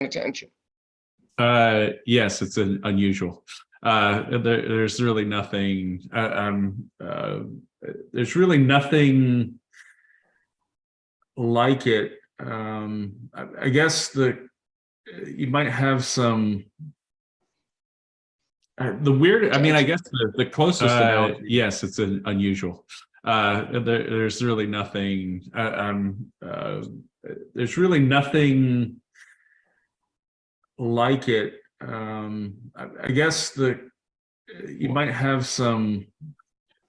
attention. Yes, it's unusual. There's really nothing. There's really nothing like it. I guess you might have some. The weird. I mean, I guess the closest analogy. Yes, it's unusual. There's really nothing. There's really nothing like it. I guess you might have some.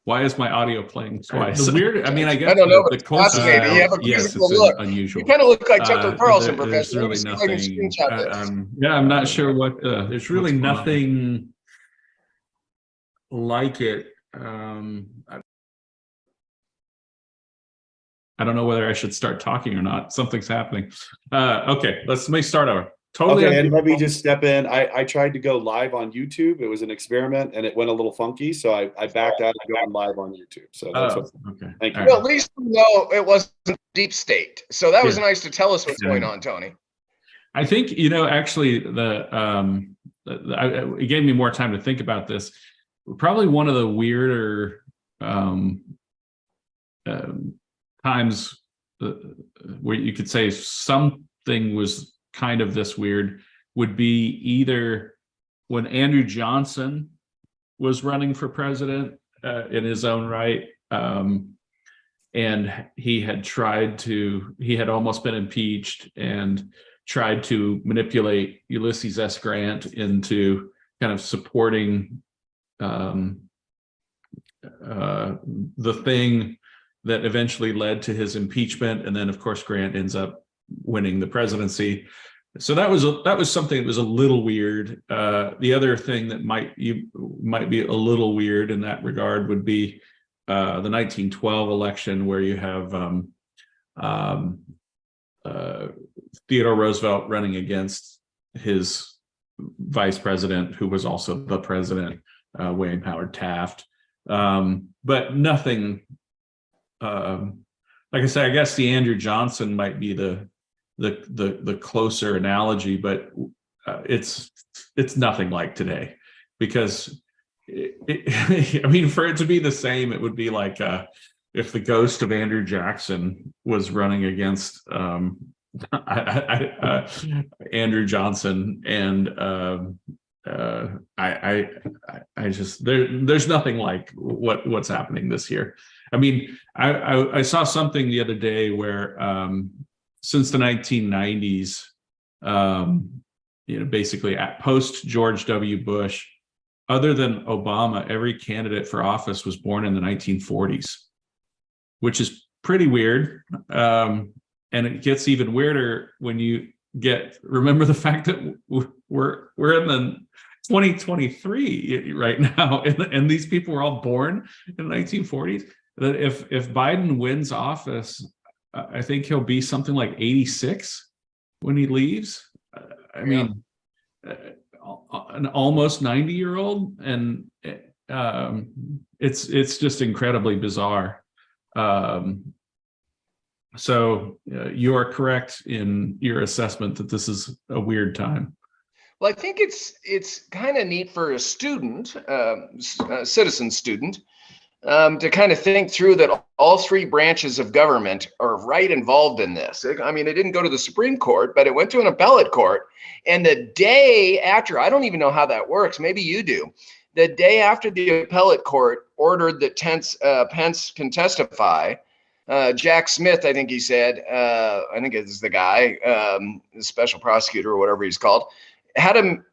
Why is my audio playing twice? The weird. I mean, I guess I don't know, the closest. you have a yes, quizzical it's look. unusual. You kind of look like Tucker Carlson, There's Professor. really nothing. Yeah, I'm not sure what. There's really nothing like it. I don't know whether I should start talking or not. Something's happening. Okay, let me start over. Totally. Okay, and let me just step in. I tried to go live on YouTube. It was an experiment, and it went a little funky, so I backed out of going live on YouTube. So that's okay. Thank you. Well, at least we know it wasn't deep state. So that was nice to tell us what's going on, Tony. I think actually it gave me more time to think about this. Probably one of the weirder times where you could say something was kind of this weird would be either when Andrew Johnson was running for president in his own right, and he had almost been impeached and tried to manipulate Ulysses S. Grant into kind of supporting the thing that eventually led to his impeachment, and then of course Grant ends up winning the presidency. So that was something that was a little weird. The other thing that might be a little weird in that regard would be the 1912 election, where you have Theodore Roosevelt running against his vice president, who was also the president, William Howard Taft. But nothing. Like I said, I guess the Andrew Johnson might be the closer analogy, but it's nothing like today, because I mean, for it to be the same, it would be like if the ghost of Andrew Jackson was running against Andrew Johnson, and I just there's nothing like what's happening this year. I mean, I saw something the other day where since the 1990s, basically at post George W. Bush, other than Obama, every candidate for office was born in the 1940s, which is pretty weird. And it gets even weirder when you remember the fact that we're in the 2023 right now, and these people were all born in the 1940s. That if Biden wins office, I think he'll be something like 86 when he leaves. I mean, an almost 90-year-old, and it's just incredibly bizarre. So you are correct in your assessment that this is a weird time. Well, I think it's kind of neat for a student, citizen student, to kind of think through that all three branches of government are right involved in this. I mean, it didn't go to the Supreme Court, but it went to an appellate court. And the day after, I don't even know how that works. Maybe you do. The day after the appellate court ordered that Pence can testify, Jack Smith, I think he said, I think it's the guy, the special prosecutor or whatever he's called, had him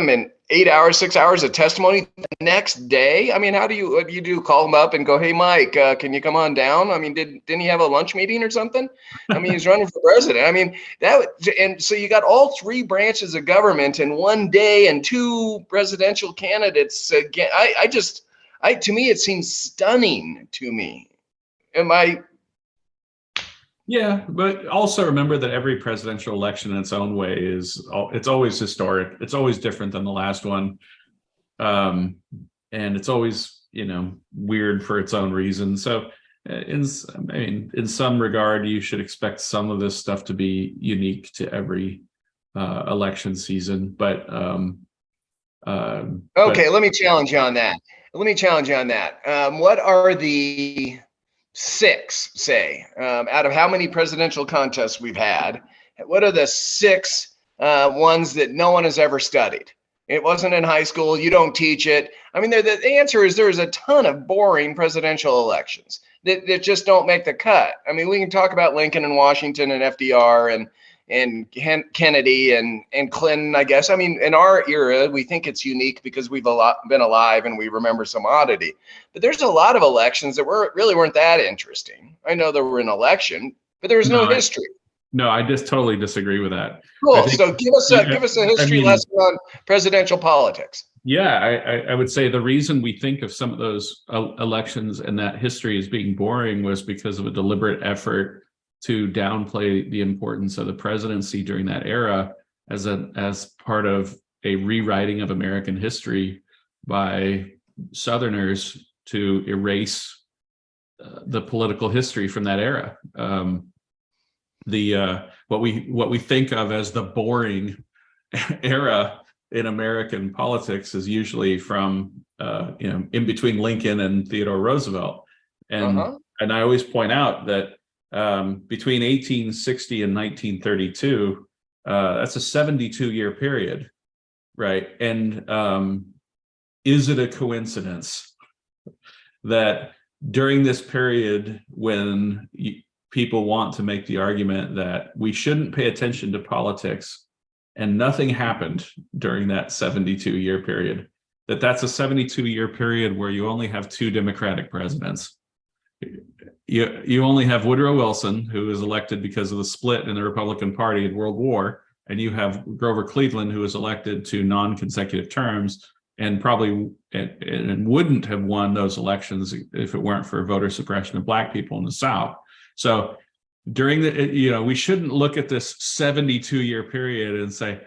in 8 hours, 6 hours of testimony the next day. I mean, what do you do? Call him up and go, "Hey, Mike, can you come on down?" I mean, didn't he have a lunch meeting or something? I mean, he's running for president. I mean, and so you got all three branches of government in one day and two presidential candidates again. To me, it seems stunning to me. Am I? Yeah, but also remember that every presidential election in its own way it's always historic. It's always different than the last one. And it's always, weird for its own reason. So in some regard, you should expect some of this stuff to be unique to every election season. But okay, let me challenge you on that. What are the six, say, out of how many presidential contests we've had? What are the six ones that no one has ever studied? It wasn't in high school. You don't teach it. I mean, the answer is there's a ton of boring presidential elections that just don't make the cut. I mean, we can talk about Lincoln and Washington and FDR and Kennedy and Clinton, I guess. I mean, in our era, we think it's unique because we've been alive and we remember some oddity. But there's a lot of elections that really weren't that interesting. I know there were an election, but there was no history. No, I just totally disagree with that. Cool. So give us a history lesson on presidential politics. Yeah, I would say the reason we think of some of those elections and that history as being boring was because of a deliberate effort to downplay the importance of the presidency during that era as part of a rewriting of American history by Southerners to erase the political history from that era. What we think of as the boring era in American politics is usually from in between Lincoln and Theodore Roosevelt, and I always point out that between 1860 and 1932, that's a 72-year period, right? And is it a coincidence that during this period when people want to make the argument that we shouldn't pay attention to politics and nothing happened during that 72-year period, that's a 72-year period where you only have two Democratic presidents? You only have Woodrow Wilson, who was elected because of the split in the Republican Party in World War, and you have Grover Cleveland, who was elected to non-consecutive terms and probably and wouldn't have won those elections if it weren't for voter suppression of Black people in the South. So during we shouldn't look at this 72-year period and say,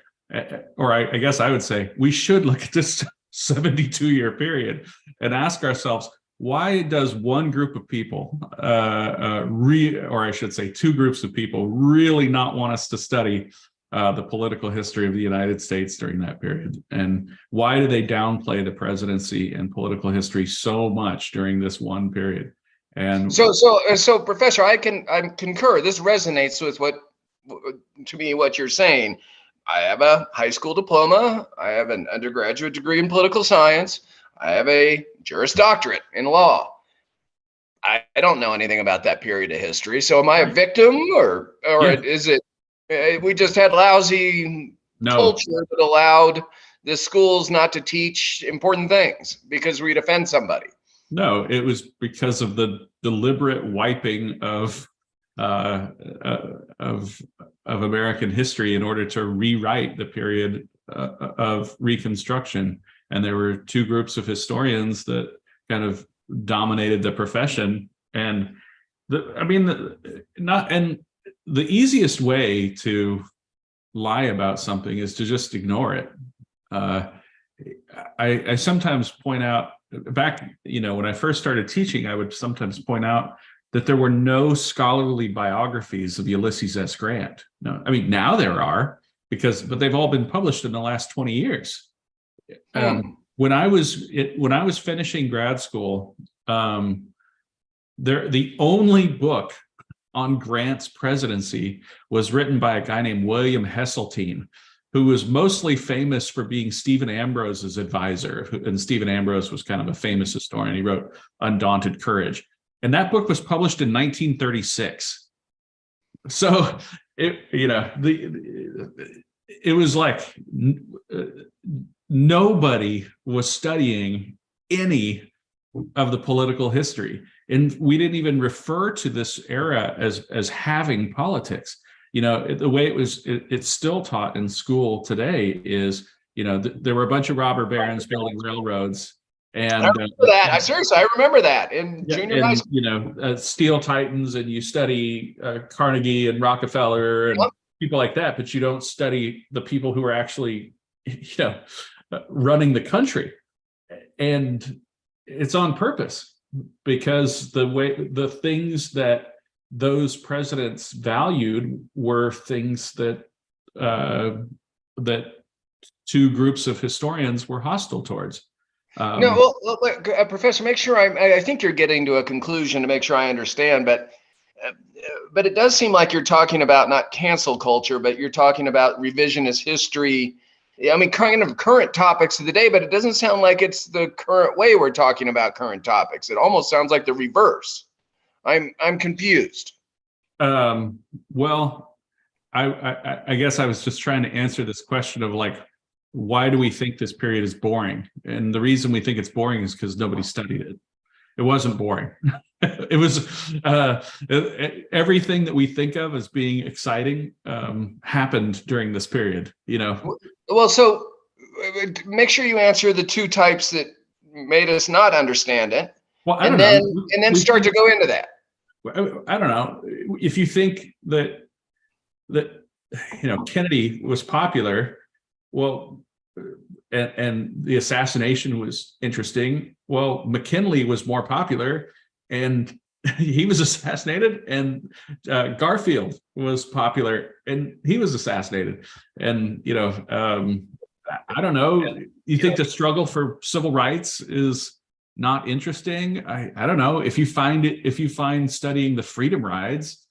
or I guess I would say, we should look at this 72-year period and ask ourselves, why does one group of people, or I should say two groups of people, really not want us to study the political history of the United States during that period? And why do they downplay the presidency and political history so much during this one period? And so Professor, I concur. This resonates with what you're saying. I have a high school diploma. I have an undergraduate degree in political science. I have a Juris Doctorate in law. I don't know anything about that period of history. So am I a victim, or is it we just had lousy culture that allowed the schools not to teach important things because we'd offend somebody? No, it was because of the deliberate wiping of American history in order to rewrite the period of Reconstruction. And there were two groups of historians that kind of dominated the profession. And the easiest way to lie about something is to just ignore it. I sometimes point out, back, when I first started teaching, I would sometimes point out that there were no scholarly biographies of Ulysses S. Grant. No, I mean, now there are, but they've all been published in the last 20 years. When I was finishing grad school, the only book on Grant's presidency was written by a guy named William Heseltine, who was mostly famous for being Stephen Ambrose's advisor. And Stephen Ambrose was kind of a famous historian. He wrote Undaunted Courage. And that book was published in 1936. So it was like nobody was studying any of the political history. And we didn't even refer to this era as having politics. The way it's still taught in school today is, there were a bunch of robber barons building railroads. And I remember that. I remember that in junior high school. Steel titans, and you study Carnegie and Rockefeller and people like that, but you don't study the people who are actually, running the country. And it's on purpose, because the things that those presidents valued were things that that two groups of historians were hostile towards. No, well, Professor, make sure I think you're getting to a conclusion to make sure I understand, but it does seem like you're talking about not cancel culture, but you're talking about revisionist history. I mean, kind of current topics of the day, but it doesn't sound like it's the current way we're talking about current topics. It almost sounds like the reverse. I'm confused. Well, I guess I was just trying to answer this question of like, why do we think this period is boring? And the reason we think it's boring is because nobody studied it. It wasn't boring. It was everything that we think of as being exciting happened during this period, you know. Well, so make sure you answer the two types that made us not understand it. Well, I don't know. And then start to go into that. I don't know. If you think that Kennedy was popular, well, and the assassination was interesting. Well, McKinley was more popular, and he was assassinated, and Garfield was popular, and he was assassinated. And I don't know. You think the struggle for civil rights is not interesting? I don't know. If you find studying the freedom rides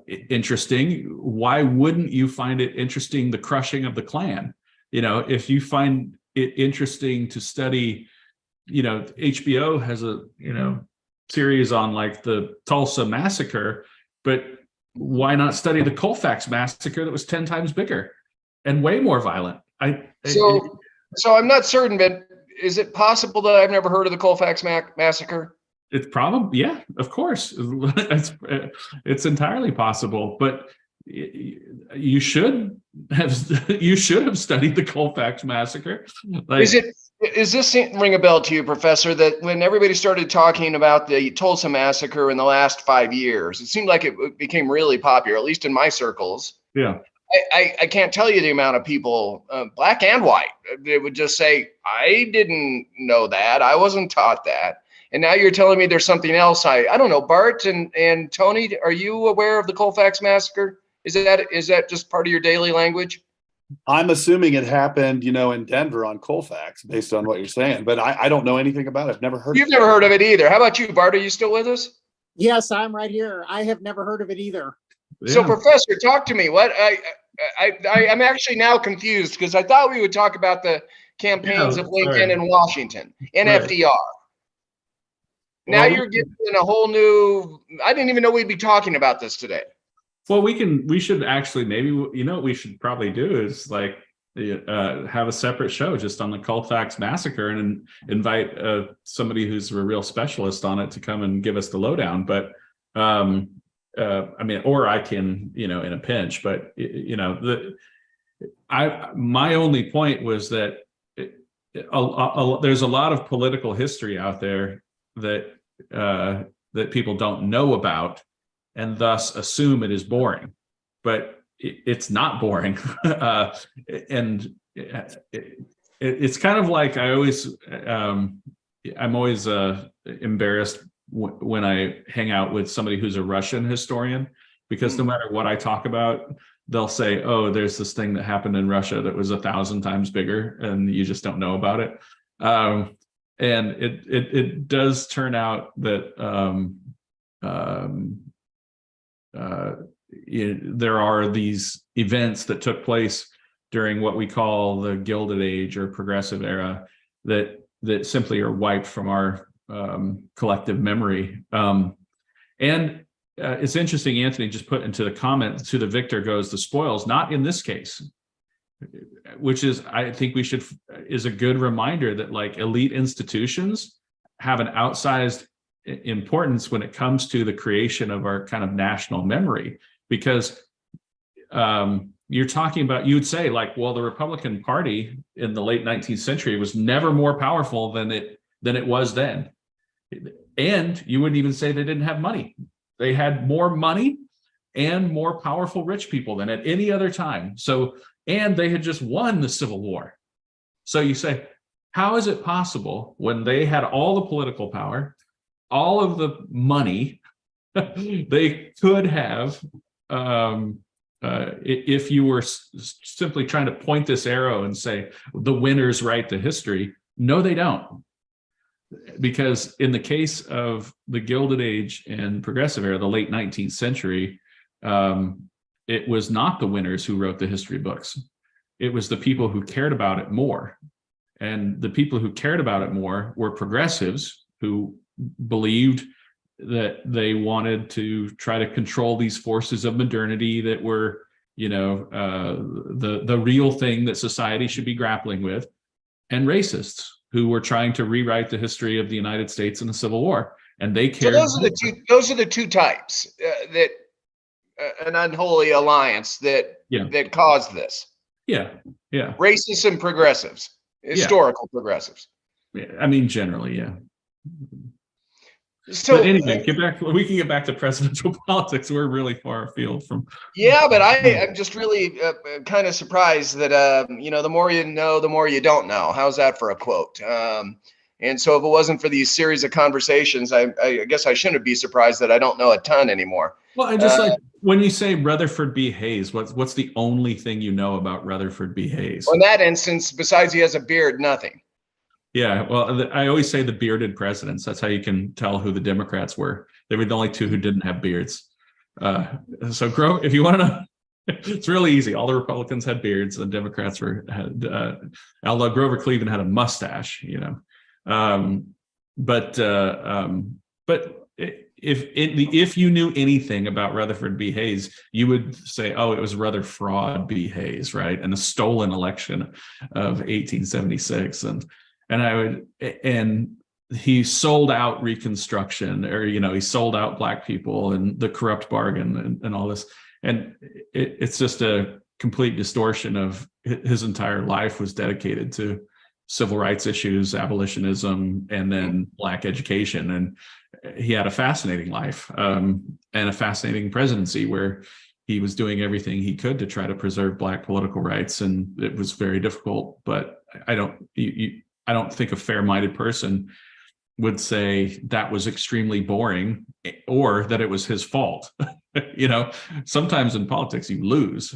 interesting, why wouldn't you find it interesting the crushing of the Klan? If you find it interesting to study, HBO has a series on like the Tulsa massacre, but why not study the Colfax massacre that was 10 times bigger and way more violent? So I'm not certain, but is it possible that I've never heard of the Colfax massacre? It's probably, yeah, of course. It's entirely possible, but you should have studied the Colfax massacre. Is this ring a bell to you, Professor, that when everybody started talking about the Tulsa massacre in the last 5 years, it seemed like it became really popular, at least in my circles. Yeah. I can't tell you the amount of people, black and white, they would just say, I didn't know that. I wasn't taught that. And now you're telling me there's something else. I don't know. Bart and Tony, are you aware of the Colfax massacre? Is that just part of your daily language? I'm assuming it happened, in Denver on Colfax, based on what you're saying, but I don't know anything about it. I've never heard. You've never heard of it either. How about you, Bart? Are you still with us? Yes, I'm right here. I have never heard of it either. Yeah. So, Professor, talk to me. What I'm actually now confused because I thought we would talk about the campaigns of Lincoln and Washington and FDR. Now you're getting in a whole new. I didn't even know we'd be talking about this today. Well, we should actually maybe what we should probably do is like have a separate show just on the Colfax massacre and invite somebody who's a real specialist on it to come and give us the lowdown. But or I can, in a pinch. But my only point was that there's a lot of political history out there that people don't know about, and thus assume it is boring, but it's not boring. And it's kind of like I'm always embarrassed when I hang out with somebody who's a Russian historian, because no matter what I talk about, they'll say, oh, there's this thing that happened in Russia that was 1,000 times bigger and you just don't know about it. And it does turn out that there are these events that took place during what we call the Gilded Age or Progressive Era that simply are wiped from our collective memory. And it's interesting, Anthony just put into the comment, to the victor goes the spoils, not in this case, which is, I think is a good reminder that like elite institutions have an outsized importance when it comes to the creation of our kind of national memory, because you're talking about, you would say like, well, the Republican Party in the late 19th century was never more powerful than it was then. And you wouldn't even say they didn't have money. They had more money and more powerful rich people than at any other time. So, and they had just won the Civil War. So you say, how is it possible when they had all the political power, all of the money, they could have If you were simply trying to point this arrow and say the winners write the history, no, they don't. Because in the case of the Gilded Age and Progressive Era, the late 19th century, it was not the winners who wrote the history books. It was the people who cared about it more. And the people who cared about it more were progressives who believed that they wanted to try to control these forces of modernity that were, the real thing that society should be grappling with, and racists who were trying to rewrite the history of the United States in the Civil War. And they cared. So those are the two types that an unholy alliance that caused this. Yeah. Racists and progressives, historical progressives. Yeah, I mean, generally, yeah. So but anyway, we can get back to presidential politics. We're really far afield from. Yeah, but I'm just really kind of surprised that the more you know, the more you don't know. How's that for a quote? And so if it wasn't for these series of conversations, I guess I shouldn't be surprised that I don't know a ton anymore. Well, I just like when you say Rutherford B. Hayes, what's the only thing you know about Rutherford B. Hayes? Well, in that instance, besides he has a beard, nothing. Yeah, well, I always say the bearded presidents. That's how you can tell who the Democrats were. They were the only two who didn't have beards. So if you want to know, it's really easy. All the Republicans had beards, and the Democrats although Grover Cleveland had a mustache, But if you knew anything about Rutherford B. Hayes, you would say, oh, it was Rutherford B. Hayes, right? And the stolen election of 1876. And he sold out Reconstruction, or, he sold out Black people and the corrupt bargain and all this. And it's just a complete distortion of his entire life was dedicated to civil rights issues, abolitionism, and then Black education. And he had a fascinating life and a fascinating presidency where he was doing everything he could to try to preserve Black political rights. And it was very difficult, but I don't think a fair-minded person would say that was extremely boring or that it was his fault. Sometimes in politics you lose.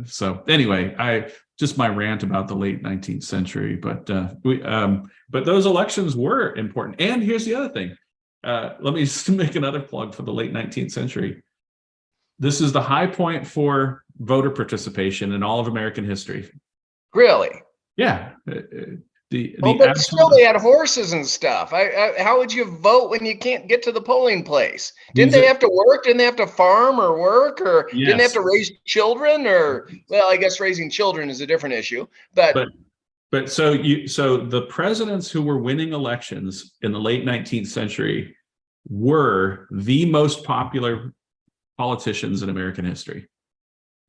So anyway, just my rant about the late 19th century, but those elections were important. And here's the other thing. Let me just make another plug for the late 19th century. This is the high point for voter participation in all of American history. Really? Yeah. But still they had horses and stuff. How would you vote when you can't get to the polling place? Didn't they have to work? Didn't they have to farm or work? Or didn't they have to raise children? Or, well, I guess raising children is a different issue. But so the presidents who were winning elections in the late 19th century were the most popular politicians in American history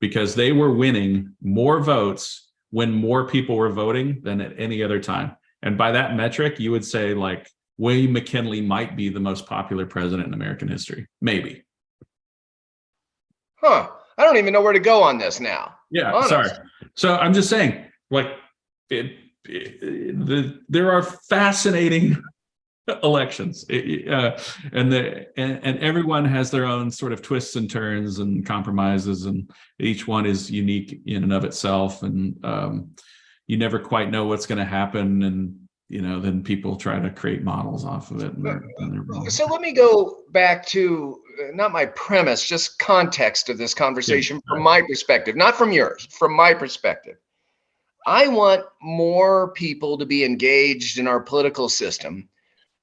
because they were winning more votes when more people were voting than at any other time. And by that metric, you would say like William McKinley might be the most popular president in American history. Maybe. Huh. I don't even know where to go on this now. Yeah, honest. Sorry. So I'm just saying, like, there are fascinating elections, and everyone has their own sort of twists and turns and compromises, and each one is unique in and of itself, and you never quite know what's going to happen, and then people try to create models off of it. So let me go back to not my premise, just context of this conversation from my perspective, not from yours, from my perspective. I want more people to be engaged in our political system,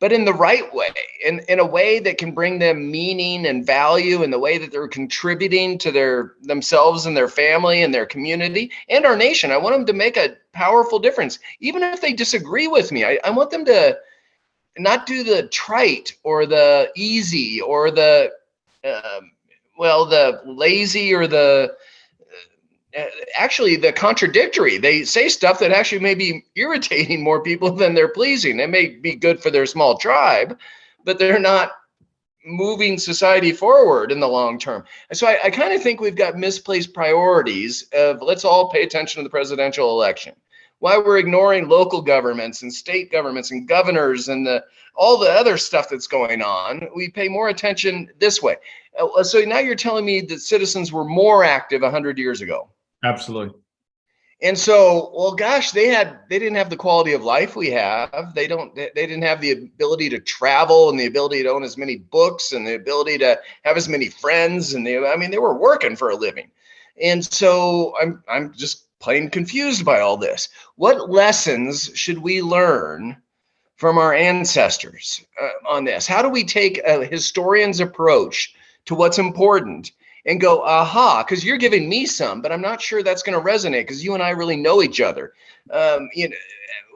but in the right way, in a way that can bring them meaning and value, in the way that they're contributing to themselves and their family and their community and our nation. I want them to make a powerful difference. Even if they disagree with me, I want them to not do the trite or the easy or the lazy or actually the contradictory. They say stuff that actually may be irritating more people than they're pleasing. It may be good for their small tribe, but they're not moving society forward in the long term. And so I kind of think we've got misplaced priorities of let's all pay attention to the presidential election. Why we're ignoring local governments and state governments and governors and all the other stuff that's going on. We pay more attention this way. So now you're telling me that citizens were more active 100 years ago. Absolutely. And so, well, gosh, they didn't have the quality of life we have. They didn't have the ability to travel and the ability to own as many books and the ability to have as many friends. And they were working for a living. And so I'm just plain confused by all this. What lessons should we learn from our ancestors on this? How do we take a historian's approach to what's important and go, aha, because you're giving me some, but I'm not sure that's going to resonate because you and I really know each other.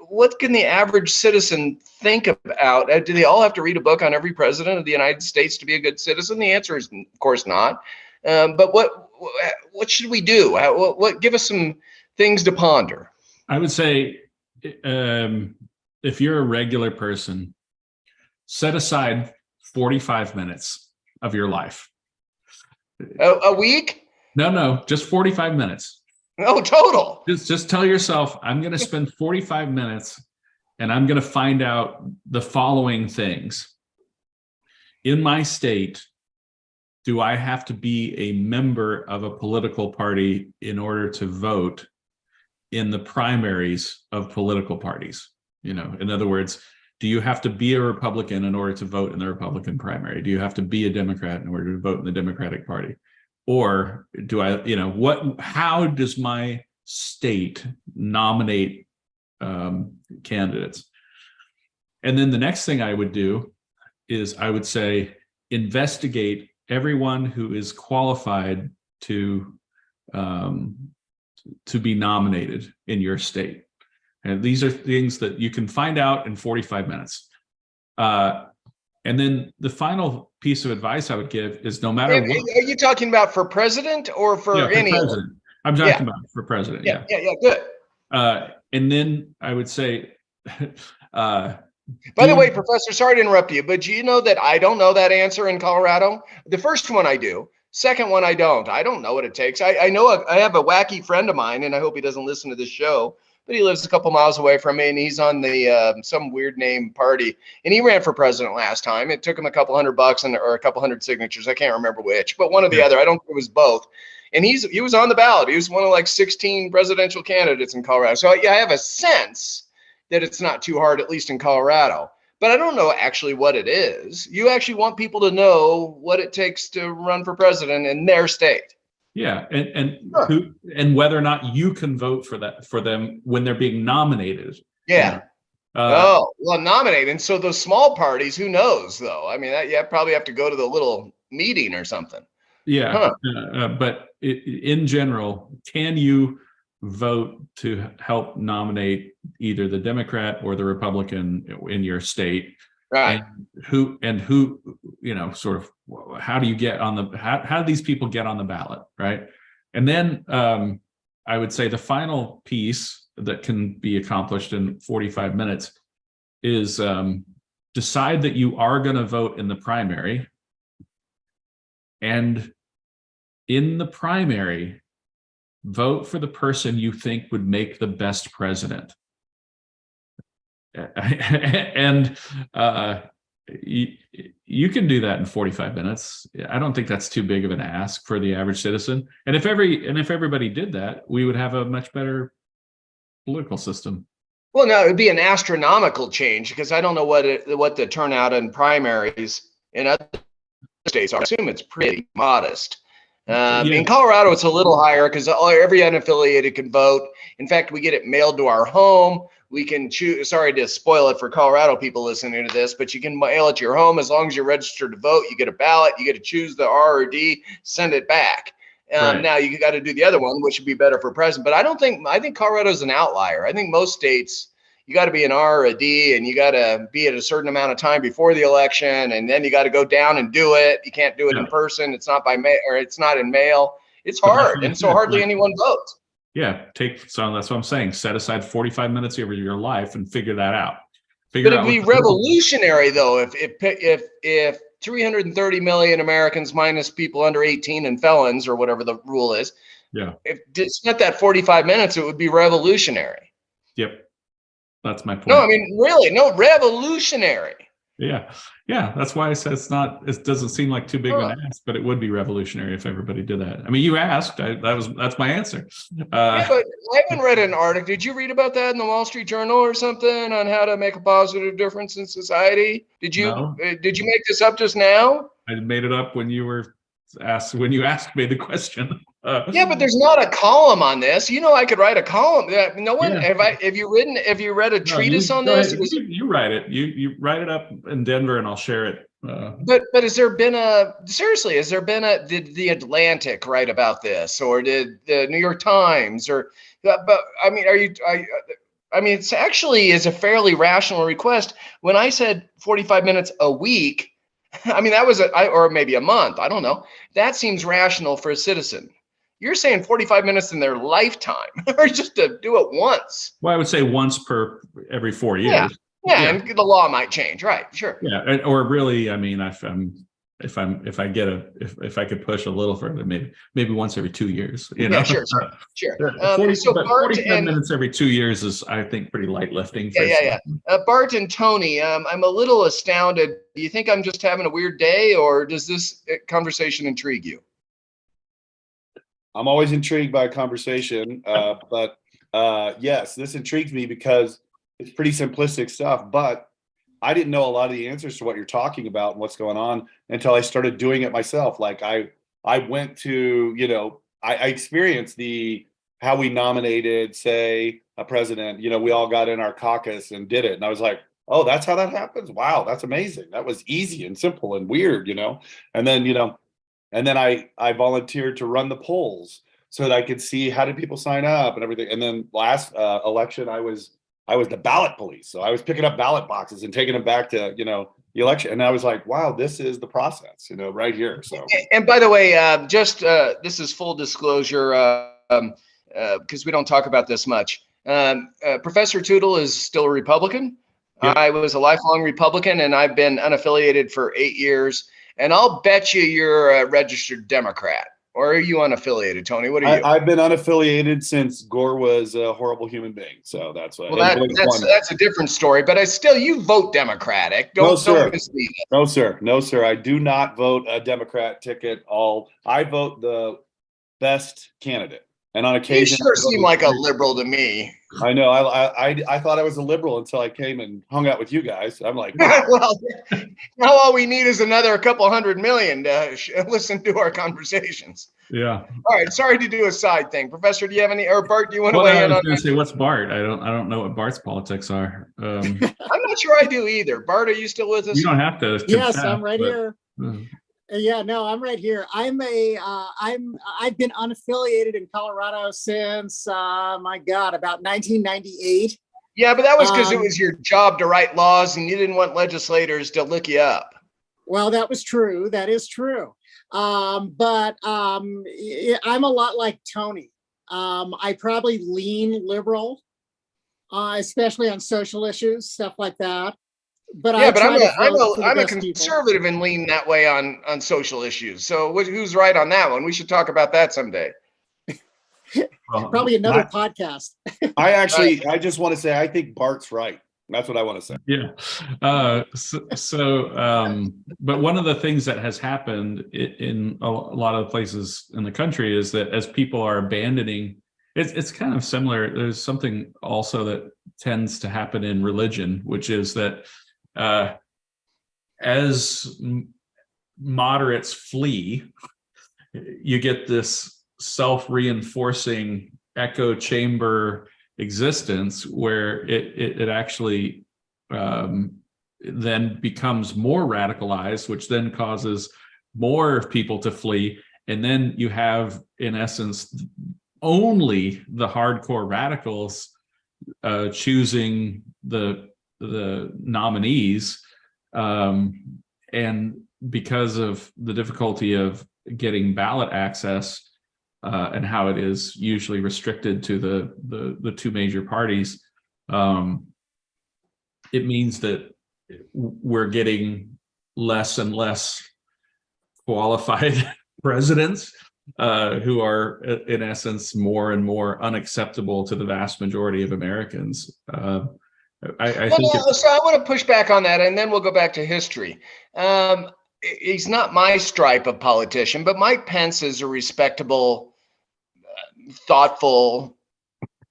What can the average citizen think about? Do they all have to read a book on every president of the United States to be a good citizen? The answer is, of course, not. But what should we do? What give us some things to ponder? I would say, if you're a regular person, set aside 45 minutes of your life. A week? No, just 45 minutes. Oh, total. Just tell yourself, I'm going to spend 45 minutes and I'm going to find out the following things. In my state, do I have to be a member of a political party in order to vote in the primaries of political parties? In other words, do you have to be a Republican in order to vote in the Republican primary? Do you have to be a Democrat in order to vote in the Democratic Party? Or do I, how does my state nominate candidates? And then the next thing I would do is I would say, investigate everyone who is qualified to be nominated in your state. And these are things that you can find out in 45 minutes. And then the final piece of advice I would give is no matter what. Are you talking about for president or for any? President. I'm talking about for president. Yeah, good. And then I would say, by the way, Professor, sorry to interrupt you, but do you know that I don't know that answer in Colorado? The first one I do. Second one I don't. I don't know what it takes. I know I have a wacky friend of mine, and I hope he doesn't listen to this show, but he lives a couple miles away from me, and he's on the some weird name party, and he ran for president last time. It took him a couple $100 or a couple hundred signatures. I can't remember which, but one or the other. I don't think it was both. And he was on the ballot. He was one of like 16 presidential candidates in Colorado. So yeah, I have a sense that it's not too hard, at least in Colorado. But I don't know actually what it is. You actually want people to know what it takes to run for president in their state. Yeah, and whether or not you can vote for them when they're being nominated. Yeah. Well, nominated. And so those small parties, who knows though? I mean, you probably have to go to the little meeting or something. Yeah, but in general, can you vote to help nominate either the Democrat or the Republican in your state? Right. And who, sort of, how do you get on the, how do these people get on the ballot? Right. And then I would say the final piece that can be accomplished in 45 minutes is decide that you are going to vote in the primary. And in the primary, vote for the person you think would make the best president. And you can do that in 45 minutes. I don't think that's too big of an ask for the average citizen. And if everybody did that, we would have a much better political system. Well, no, it would be an astronomical change, because I don't know what the turnout in primaries in other states are. I assume it's pretty modest. In Colorado, it's a little higher because every unaffiliated can vote. In fact, we get it mailed to our home. We can choose. Sorry to spoil it for Colorado people listening to this, but you can mail it to your home as long as you're registered to vote. You get a ballot. You get to choose the R or D. Send it back. Right. Now you got to do the other one, which would be better for president. But I think Colorado's an outlier. I think most states, you got to be an R or a D, and you got to be at a certain amount of time before the election, and then you got to go down and do it. You can't do it in person. It's not by mail, or it's not in mail. It's hard, and so hardly anyone votes. Yeah, so that's what I'm saying. Set aside 45 minutes of your life and figure that out. But it'd be revolutionary, though, if 330 million Americans minus people under 18 and felons or whatever the rule is. Yeah. If it's not that 45 minutes, it would be revolutionary. Yep. That's my point. No, I mean, really, no, revolutionary. Yeah. Yeah. That's why I said it doesn't seem like too big of an ask, but it would be revolutionary if everybody did that. I mean, you asked, that's my answer. Yeah, but I haven't read an article. Did you read about that in the Wall Street Journal or something on how to make a positive difference in society? Did you make this up just now? I made it up when you asked me the question. Yeah, but there's not a column on this. I could write a column. No one. Yeah. Have you read a treatise on this? You write it. You write it up in Denver, and I'll share it. But has there been did the Atlantic write about this, or did the New York Times, or? But I mean, it's actually is a fairly rational request. When I said 45 minutes a week, I mean that was or maybe a month. I don't know. That seems rational for a citizen. You're saying 45 minutes in their lifetime, or just to do it once? Well, I would say once per every 4 years. Yeah, and the law might change, right? Sure. Yeah, or really, I mean, if I could push a little further, maybe once every 2 years. Yeah, sure. 45 minutes every 2 years is, I think, pretty light lifting. Yeah. Bart and Tony, I'm a little astounded. Do you think I'm just having a weird day, or does this conversation intrigue you? I'm always intrigued by a conversation, but yes, this intrigues me because it's pretty simplistic stuff, but I didn't know a lot of the answers to what you're talking about and what's going on until I started doing it myself. Like I went to, I experienced how we nominated, say, a president. We all got in our caucus and did it. And I was like, oh, that's how that happens? Wow, that's amazing. That was easy and simple and weird, And then, I volunteered to run the polls so that I could see how did people sign up and everything. And then last election, I was the ballot police. So I was picking up ballot boxes and taking them back to, the election. And I was like, wow, this is the process, right here. So. And by the way, this is full disclosure because we don't talk about this much. Professor Tootle is still a Republican. Yep. I was a lifelong Republican, and I've been unaffiliated for 8 years. And I'll bet you're a registered Democrat. Or are you unaffiliated, Tony? What are you? I've been unaffiliated since Gore was a horrible human being. So that's what. Well, that's a different story. But you vote Democratic. Don't mislead us. No, sir. I do not vote a Democrat ticket. I vote the best candidate. And on occasion, you sure seem like a liberal to me. I know. I thought I was a liberal until I came and hung out with you guys. I'm like, well, now all we need is another couple 100 million to listen to our conversations. Yeah. All right. Sorry to do a side thing, Professor. Do you have any, or Bart? Do you want to weigh in on? I was going to say, what's Bart? I don't know what Bart's politics are. I'm not sure I do either. Bart, are you still with us? You don't have to. Yes, I'm right here. Yeah, no, I'm right here. I've been unaffiliated in Colorado since, about 1998. Yeah, but that was because it was your job to write laws and you didn't want legislators to look you up. Well, that was true. That is true. But I'm a lot like Tony. I probably lean liberal, especially on social issues, stuff like that. But I'm a conservative and lean that way on social issues. So who's right on that one? We should talk about that someday. Probably another podcast. I just want to say I think Bart's right. That's what I want to say. Yeah. But one of the things that has happened in a lot of places in the country is that as people are abandoning, it's kind of similar. There's something also that tends to happen in religion, which is that as moderates flee, you get this self-reinforcing echo chamber existence where it actually then becomes more radicalized, which then causes more people to flee. And then you have, in essence, only the hardcore radicals choosing the nominees, and because of the difficulty of getting ballot access and how it is usually restricted to the two major parties, it means that we're getting less and less qualified presidents who are, in essence, more and more unacceptable to the vast majority of Americans. I Well, think no, so I want to push back on that, and then we'll go back to history. He's not my stripe of politician, but Mike Pence is a respectable, thoughtful,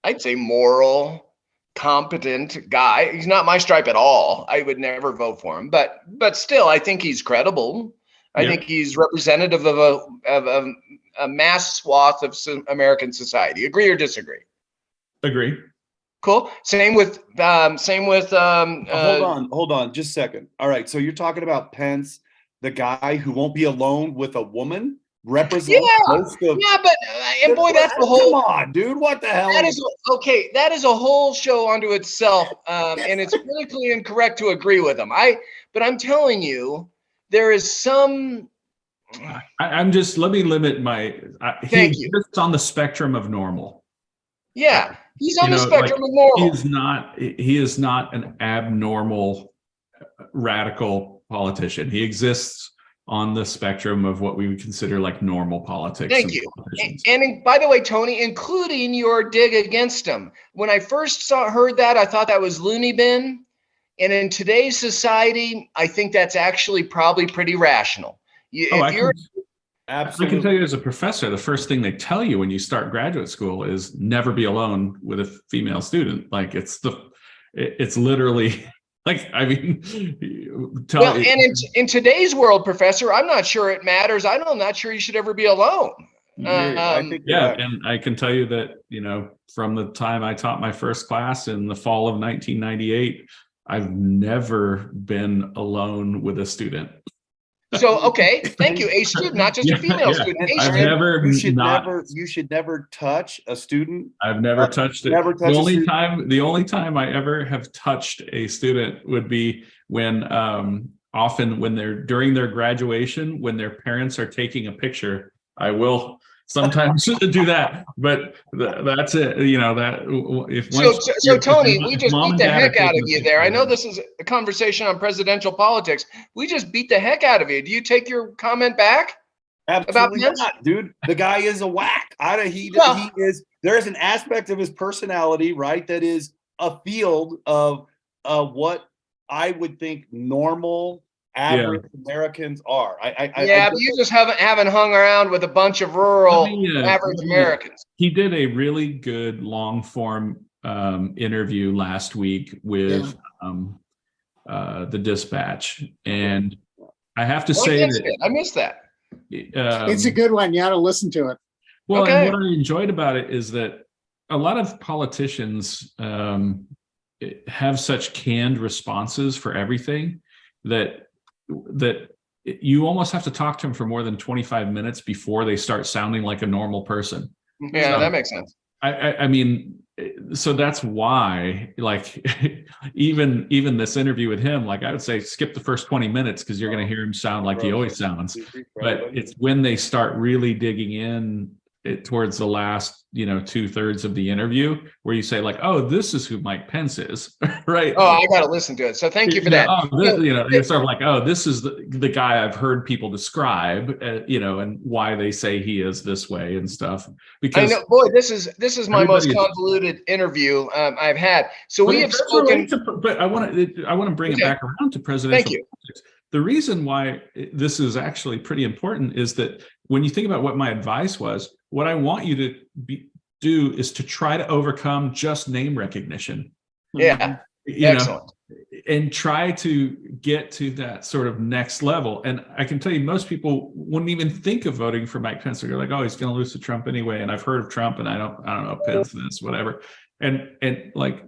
I'd say moral, competent guy. He's not my stripe at all. I would never vote for him, but still, I think he's credible. I Yeah. think he's representative of a mass swath of American society. Agree or disagree? agree. Cool. Same with Hold on, just a second. All right, so you're talking about Pence, the guy who won't be alone with a woman, represents most of. yeah, but and boy, that's the whole. Come on, dude, what the hell? That is okay. That is a whole show unto itself, and it's politically incorrect to agree with him. But I'm telling you, there is some. I'm just, let me limit my. Thank you. He's on the spectrum of normal. Yeah, he's on You the know, spectrum like, of moral. He is not an abnormal radical politician. He exists on the spectrum of what we would consider like normal politics. Thank you. And by the way, Tony, including your dig against him. When I first heard that, I thought that was loony bin. And in today's society, I think that's actually probably pretty rational. I can tell you as a professor, the first thing they tell you when you start graduate school is never be alone with a female student. Like it's literally like, I mean, and in today's world, professor, I'm not sure it matters. I'm not sure you should ever be alone. I think and I can tell you that, from the time I taught my first class in the fall of 1998, I've never been alone with a student. So, okay, thank you. A student, not just a female student. You should never touch a student. I've never touched it. The only time I ever have touched a student would be when often when they're during their graduation, when their parents are taking a picture, I will sometimes do that, but that's it. So Tony, we just beat the heck out of you there. I know this is a conversation on presidential politics. We just beat the heck out of you. Do you take your comment back? Absolutely not, dude. The guy is a whack. He is. There's an aspect of his personality, right, that is a field of what I would think normal average Americans are. But you just haven't hung around with a bunch of rural average Americans. He did a really good long form interview last week with the Dispatch, and I have to say that I missed that. It's a good one. You ought to listen to it. Well, and what I enjoyed about it is that a lot of politicians have such canned responses for everything that you almost have to talk to them for more than 25 minutes before they start sounding like a normal person. Yeah, so, that makes sense. I mean, so that's why, like, even this interview with him, like I would say, skip the first 20 minutes because you're going to hear him sound like he always sounds. But it's when they start really digging in towards the last, 2/3 of the interview where you say like, oh, this is who Mike Pence is, right? Oh, I got to listen to it. So thank you for that. You're sort of like, oh, this is the guy I've heard people describe, and why they say he is this way and stuff. Because I know, boy, this is my most convoluted interview I've had. So we have spoken. But I want to bring it back around to presidential politics. The reason why this is actually pretty important is that when you think about what my advice was, what I want you to do is to try to overcome just name recognition. Yeah, excellent. And try to get to that sort of next level. And I can tell you, most people wouldn't even think of voting for Mike Pence. They're like, oh, he's going to lose to Trump anyway. And I've heard of Trump, and I don't know Pence, this, whatever. And like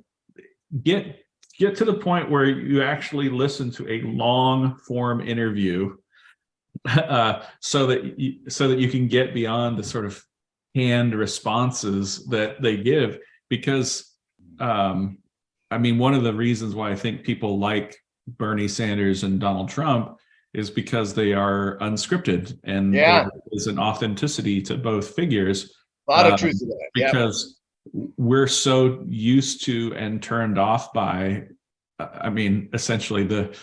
get to the point where you actually listen to a long form interview, so that you can get beyond the sort of canned responses that they give. Because one of the reasons why I think people like Bernie Sanders and Donald Trump is because they are unscripted, and there is an authenticity to both figures. A lot of truth to that. Because we're so used to and turned off by, essentially the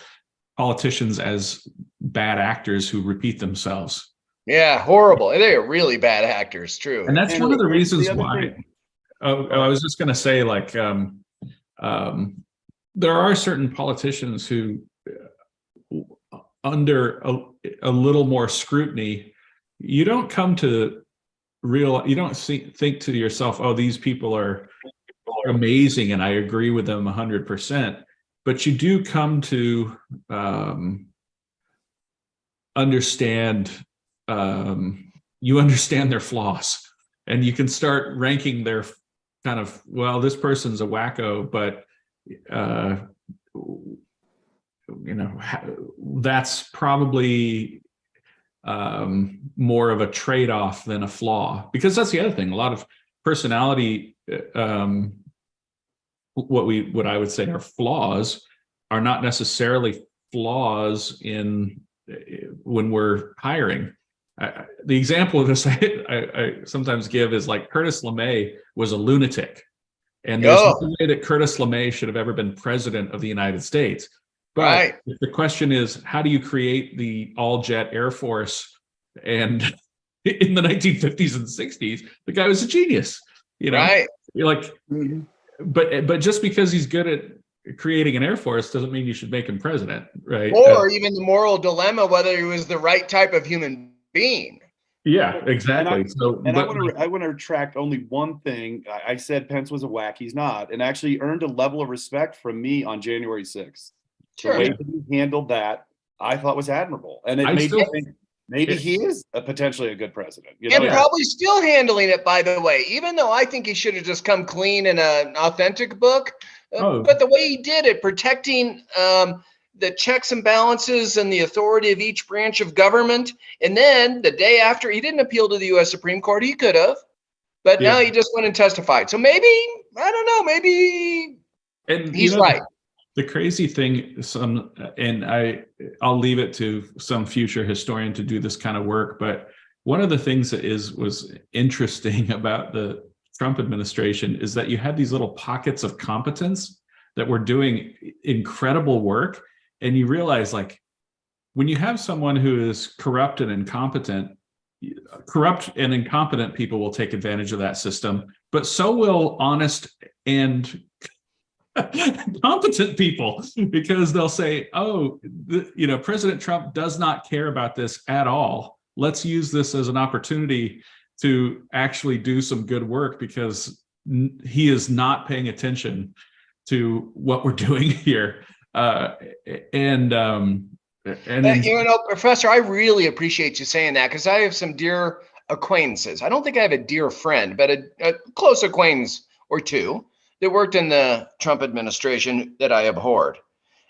politicians as bad actors who repeat themselves. Yeah, horrible. They are really bad actors, true. And that's one of the reasons why. I was just going to say, like, there are certain politicians who, under a little more scrutiny, you don't come to you don't think to yourself, oh, these people are amazing and I agree with them 100%. But you do come to understand, you understand their flaws, and you can start ranking their kind of, well, this person's a wacko, but that's probably more of a trade-off than a flaw, because that's the other thing. A lot of personality, what I would say are flaws, are not necessarily flaws in when we're hiring. The example of this I sometimes give is like Curtis LeMay was a lunatic, and there's no way that Curtis LeMay should have ever been president of the United States. But the question is, how do you create the all-jet Air Force? And in the 1950s and 60s, the guy was a genius. You're like, but just because he's good at creating an Air Force doesn't mean you should make him president, right? Or even the moral dilemma whether he was the right type of human being. Yeah, exactly. I want to retract only one thing. I said Pence was a whack. He's not, and actually earned a level of respect from me on January 6th. Sure. The way that he handled that, I thought was admirable, and it made me think maybe he is potentially a good president. And probably still handling it, by the way, even though I think he should have just come clean in an authentic book. But the way he did it, protecting the checks and balances and the authority of each branch of government. And then the day after, he didn't appeal to the U.S. Supreme Court. He could have, but now he just went and testified. So maybe, I don't know, maybe he's right. The crazy thing, and I'll leave it to some future historian to do this kind of work, but one of the things that was interesting about the Trump administration is that you had these little pockets of competence that were doing incredible work, and you realize, like, when you have someone who is corrupt and incompetent people will take advantage of that system, but so will honest and competent people, because they'll say, oh, President Trump does not care about this at all. Let's use this as an opportunity to actually do some good work, because he is not paying attention to what we're doing here. Professor, I really appreciate you saying that, because I have some dear acquaintances. I don't think I have a dear friend, but a close acquaintance or two that worked in the Trump administration that I abhorred.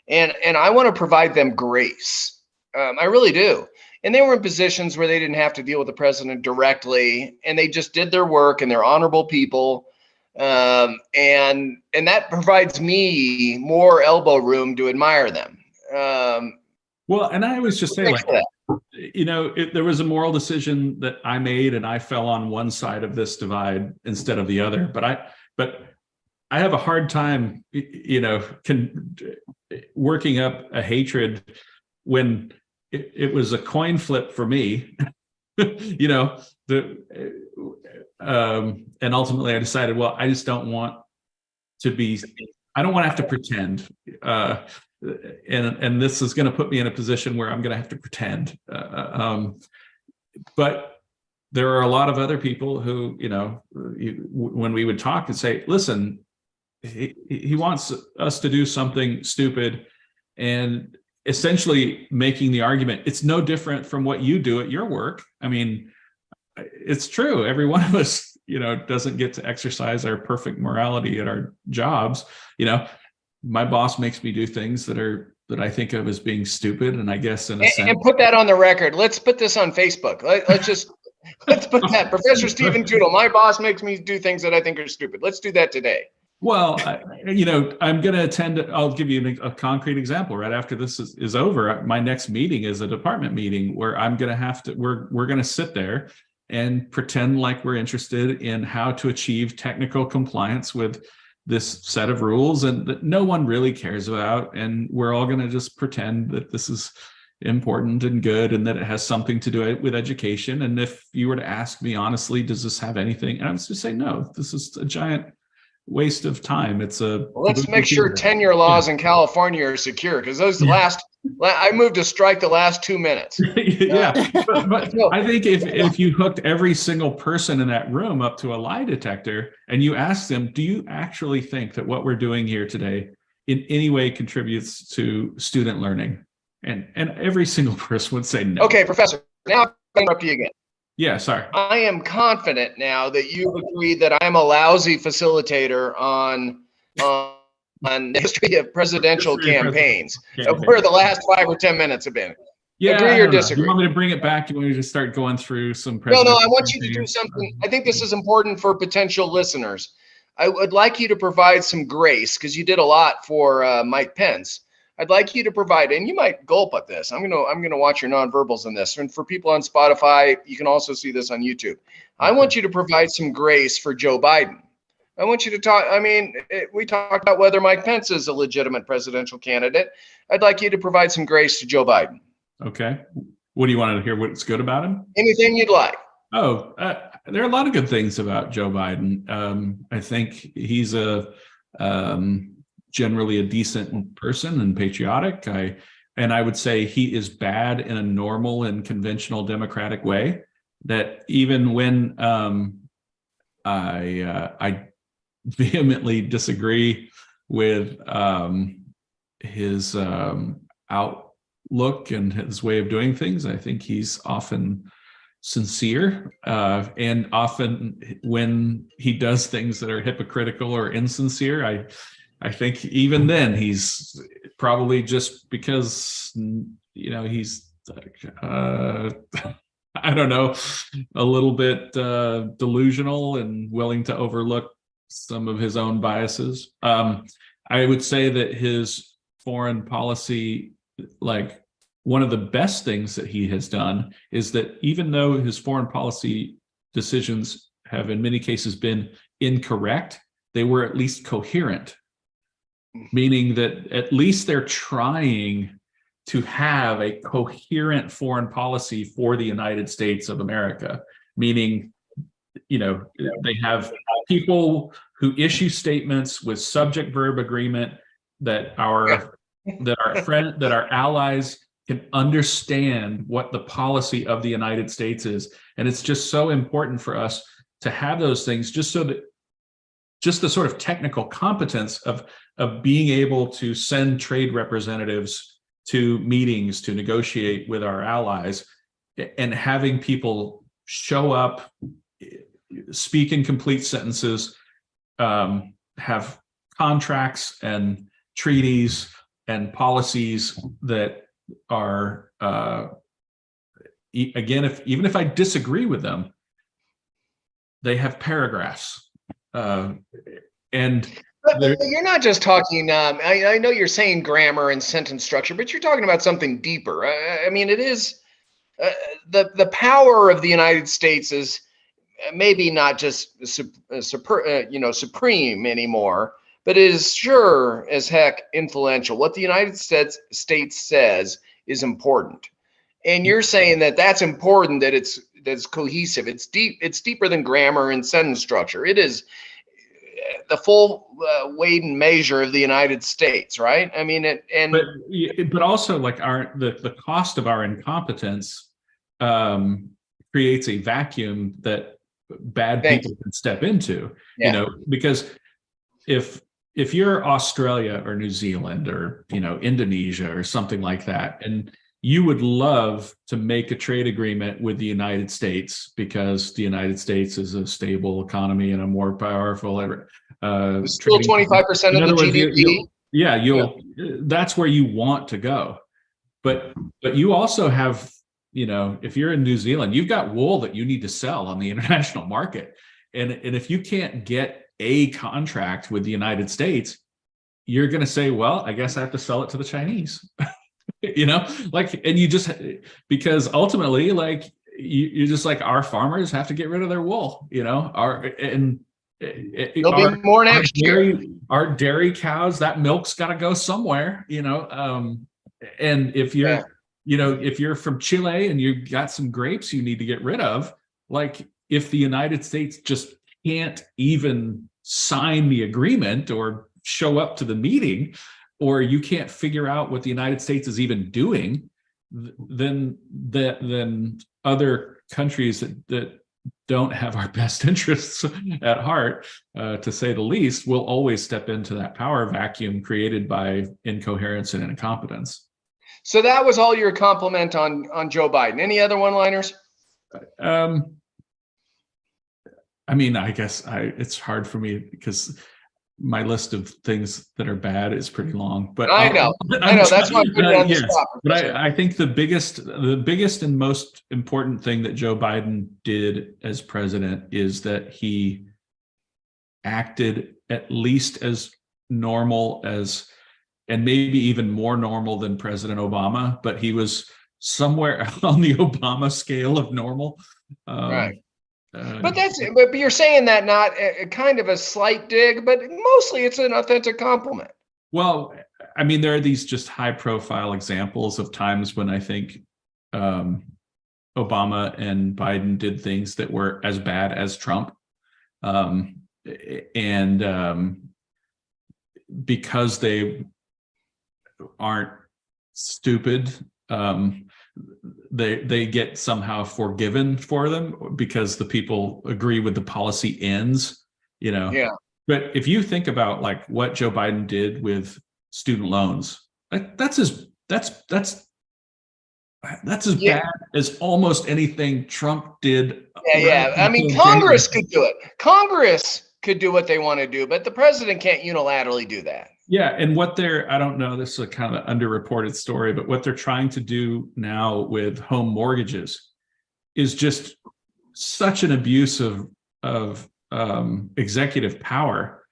And I want to provide them grace. I really do. And they were in positions where they didn't have to deal with the president directly, and they just did their work, and they're honorable people. And that provides me more elbow room to admire them. Well, and I always just say, like, there was a moral decision that I made, and I fell on one side of this divide instead of the other. But I have a hard time, working up a hatred when it was a coin flip for me, and ultimately I decided, well, I just don't want to have to pretend. And this is going to put me in a position where I'm going to have to pretend. But there are a lot of other people who, when we would talk and say, listen, he wants us to do something stupid, and essentially making the argument, it's no different from what you do at your work. I mean, it's true. Every one of us, doesn't get to exercise our perfect morality at our jobs. My boss makes me do things that I think of as being stupid, and I guess in a sense. And put that on the record. Let's put this on Facebook. Let's put that. Professor Stephen Tootle, my boss makes me do things that I think are stupid. Let's do that today. Well, I'm going to attend. I'll give you a concrete example. Right after this is over, my next meeting is a department meeting where I'm going to have to. We're going to sit there and pretend like we're interested in how to achieve technical compliance with this set of rules, and that no one really cares about. And we're all going to just pretend that this is important and good, and that it has something to do with education. And if you were to ask me honestly, does this have anything? And I was just say, no, this is a giant waste of time. It's a Let's make sure tenure laws in California are secure, because those I moved to strike the last 2 minutes. Yeah, but No. I think if you hooked every single person in that room up to a lie detector and you asked them, do you actually think that what we're doing here today in any way contributes to student learning? And every single person would say no. Okay, Professor, now I'm going to interrupt you again. Yeah, sorry. I am confident now that you agree that I'm a lousy facilitator on the history of presidential campaigns, where the last 5 or 10 minutes have been. Yeah, agree or disagree? You want me to bring it back? You want me to start going through some? No, I want you to do something. I think this is important for potential listeners. I would like you to provide some grace, because you did a lot for Mike Pence. I'd like you to provide, and you might gulp at this. I'm gonna watch your nonverbals in this. And for people on Spotify, you can also see this on YouTube. I want you to provide some grace for Joe Biden. I want you to talk. I mean, we talked about whether Mike Pence is a legitimate presidential candidate. I'd like you to provide some grace to Joe Biden. Okay. What do you want to hear? What's good about him? Anything you'd like. Oh, there are a lot of good things about Joe Biden. I think he's generally a decent person and patriotic. I would say he is bad in a normal and conventional democratic way. That even when I vehemently disagree with his outlook and his way of doing things, I think he's often sincere, and often when he does things that are hypocritical or insincere, I think even then he's probably just because, he's I don't know, a little bit delusional and willing to overlook some of his own biases. I would say that his foreign policy, like one of the best things that he has done is that even though his foreign policy decisions have in many cases been incorrect, they were at least coherent. Meaning that at least they're trying to have a coherent foreign policy for the United States of America. Meaning, they have people who issue statements with subject-verb agreement that our allies can understand what the policy of the United States is. And it's just so important for us to have those things, just the sort of technical competence of being able to send trade representatives to meetings to negotiate with our allies, and having people show up, speak in complete sentences, have contracts and treaties and policies that are, again, even if I disagree with them, they have paragraphs. But you're not just talking, I know you're saying grammar and sentence structure, but you're talking about something deeper. I mean, it is the power of the United States is maybe not just supreme anymore, but it is sure as heck influential. What the United States says is important. And you're saying that that's important, that it's cohesive. It's deep. It's deeper than grammar and sentence structure. It is the full weight and measure of the United States, right? I mean, but also like the cost of our incompetence creates a vacuum that bad people can step into. Because if you're Australia or New Zealand or Indonesia or something like that, and you would love to make a trade agreement with the United States because the United States is a stable economy and a more powerful. Still 25% of the GDP. That's where you want to go. But you also have, if you're in New Zealand, you've got wool that you need to sell on the international market. And if you can't get a contract with the United States, you're going to say, well, I guess I have to sell it to the Chinese. And you just, because ultimately, like you're just like, our farmers have to get rid of their wool, there'll be more next year. Our dairy cows, that milk's got to go somewhere, and if you're, if you're from Chile and you've got some grapes you need to get rid of, like if the United States just can't even sign the agreement or show up to the meeting, or you can't figure out what the United States is even doing, then other countries that don't have our best interests at heart, to say the least, will always step into that power vacuum created by incoherence and incompetence. So that was all your compliment on Joe Biden. Any other one-liners? I mean, I guess it's hard for me because my list of things that are bad is pretty long. But I know. That's why I'm putting it on the spot. But I think the biggest and most important thing that Joe Biden did as president is that he acted at least as normal as, and maybe even more normal than President Obama, but he was somewhere on the Obama scale of normal. Right. But you're saying that not a kind of a slight dig, but mostly it's an authentic compliment. Well, I mean, there are these just high profile examples of times when I think Obama and Biden did things that were as bad as Trump. Because they aren't stupid, they get somehow forgiven for them because the people agree with the policy ends, Yeah. But if you think about like what Joe Biden did with student loans, that's as bad as almost anything Trump did. Yeah. I mean, Congress could do it. Congress could do what they want to do, but the president can't unilaterally do that. Yeah, and I don't know, this is a kind of underreported story, but what they're trying to do now with home mortgages is just such an abuse of executive power,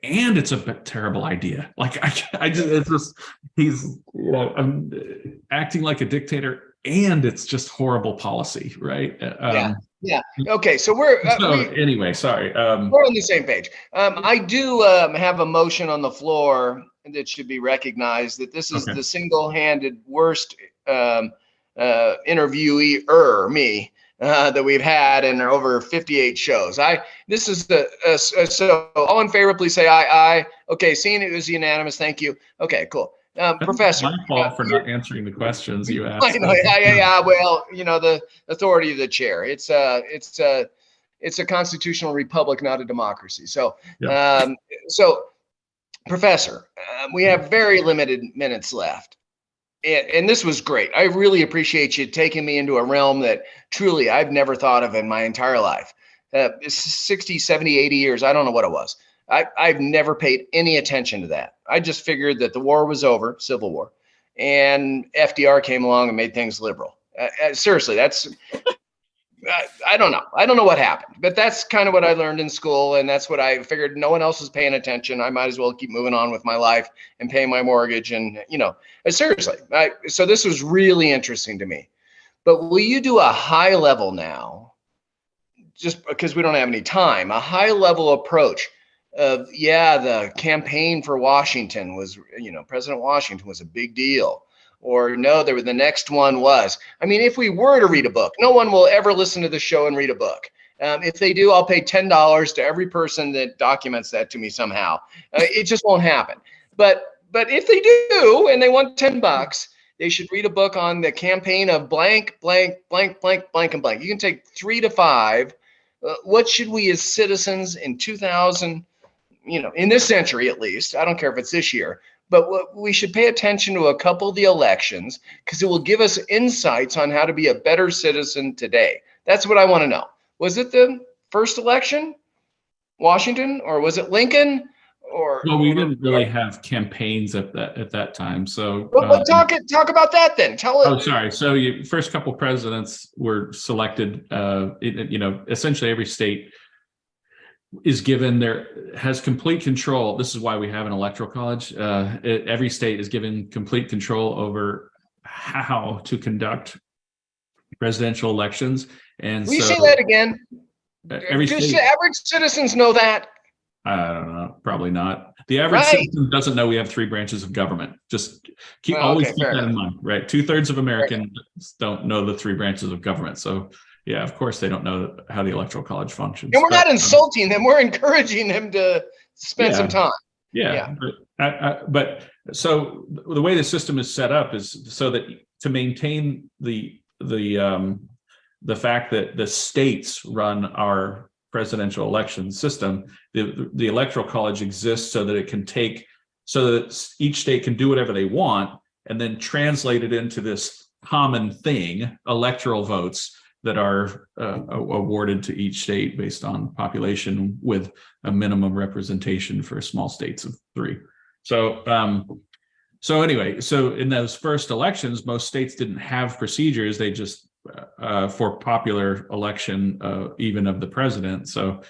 and it's a terrible idea. Like he's acting like a dictator, and it's just horrible policy, right? Yeah. Okay. So we're anyway. Sorry. We're on the same page. I do have a motion on the floor that should be recognized that this is the single-handed worst interviewee me that we've had in over 58 shows. So all in favor, please say aye. Okay. Seeing it was unanimous. Thank you. Okay. Cool. Professor, my fault for not answering the questions you asked. I know, yeah. Well, the authority of the chair. It's a constitutional republic, not a democracy. So, Professor, we have very limited minutes left, and this was great. I really appreciate you taking me into a realm that truly I've never thought of in my entire life. 60, 70, 80 years. I don't know what it was. I've never paid any attention to that. I just figured that the war was over, Civil War, and FDR came along and made things liberal. Seriously, that's, I don't know. I don't know what happened, but that's kind of what I learned in school. And that's what I figured. No one else is paying attention. I might as well keep moving on with my life and paying my mortgage. And, seriously, so this was really interesting to me. But will you do a high level now, just because we don't have any time, a high level approach of, the campaign for Washington was, President Washington was a big deal, or no, the next one was. I mean, if we were to read a book, no one will ever listen to the show and read a book. If they do, I'll pay $10 to every person that documents that to me somehow. It just won't happen. But if they do, and they want $10, they should read a book on the campaign of blank, blank, blank, blank, blank, and blank. You can take 3 to 5. What should we as citizens in 2000, in this century at least, I don't care if it's this year, but we should pay attention to a couple of the elections because it will give us insights on how to be a better citizen today. That's what I want to know. Was it the first election, Washington, or was it Lincoln? Well, we didn't really have campaigns at that time. So talk about that then. Tell it. Oh, sorry. So first couple presidents were selected. Essentially every state has complete control. This is why we have an electoral college. Every state is given complete control over how to conduct presidential elections. And will you say that again? Do average citizens know that? I don't know. Probably not. The average citizen doesn't know we have 3 branches of government. Just always keep that in mind, right? 2/3 of Americans don't know the 3 branches of government. So, Yeah, of course they don't know how the Electoral College functions. And we're but, not insulting them. We're encouraging them to spend some time. Yeah. But so the way the system is set up is so that to maintain the fact that the states run our presidential election system, the Electoral College exists so that it can so that each state can do whatever they want and then translate it into this common thing, electoral votes that are awarded to each state based on population with a minimum representation for small states of 3. So anyway, so in those first elections, most states didn't have procedures. They just for popular election, even of the president. So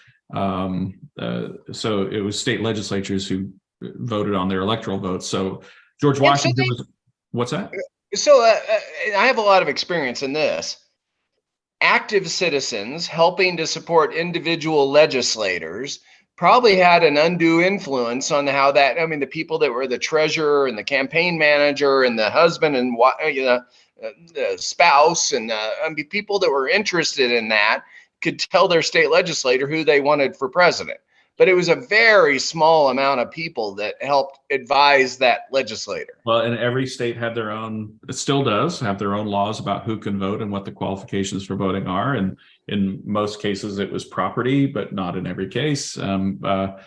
it was state legislatures who voted on their electoral votes. So George Washington was, what's that? So I have a lot of experience in this. Active citizens helping to support individual legislators probably had an undue influence on how that, I mean, the people that were the treasurer and the campaign manager and the husband and the spouse and I mean, people that were interested in that could tell their state legislator who they wanted for president. But it was a very small amount of people that helped advise that legislator. Well, and every state had their own, it still does have their own laws about who can vote and what the qualifications for voting are. And in most cases, it was property, but not in every case. So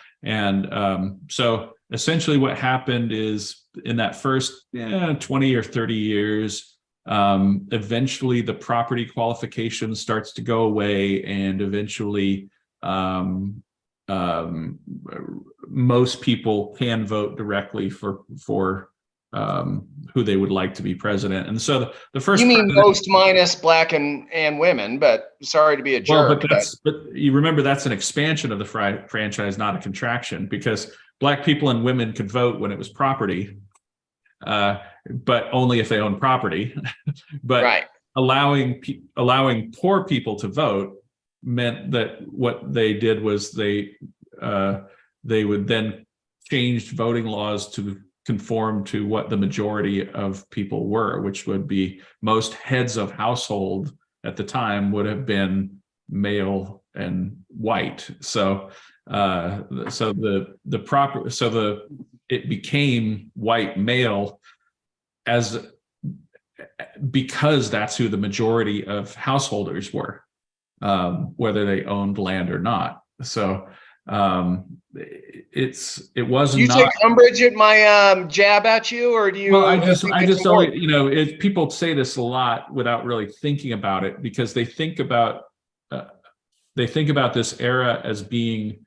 essentially what happened is in that first 20 or 30 years, eventually the property qualification starts to go away, and eventually most people can vote directly for who they would like to be president. And so the first, you mean most minus black and women, but sorry to be a jerk. Well, but you remember that's an expansion of the franchise, not a contraction, because black people and women could vote when it was property, but only if they own property. But right. allowing poor people to vote meant that what they did was they would then change voting laws to conform to what the majority of people were, which would be most heads of household at the time would have been male and white. So it became white male because that's who the majority of householders were. Whether they owned land or not. So it wasn't. You take umbrage at my jab at you, or do you? Well, I just always, people say this a lot without really thinking about it, because they think about this era as being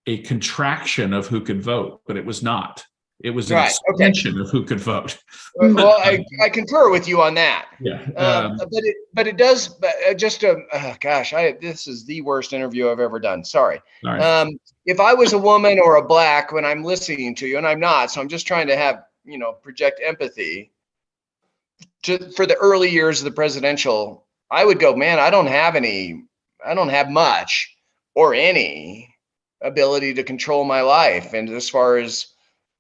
a contraction of who could vote, but it was not. It was an extension of who could vote. Well, I concur with you on that. Yeah. But it does. This is the worst interview I've ever done. Sorry. If I was a woman or a black when I'm listening to you, and I'm not, so I'm just trying to have project empathy for the early years of the presidential, I would go, man, I don't have much or any ability to control my life, and as far as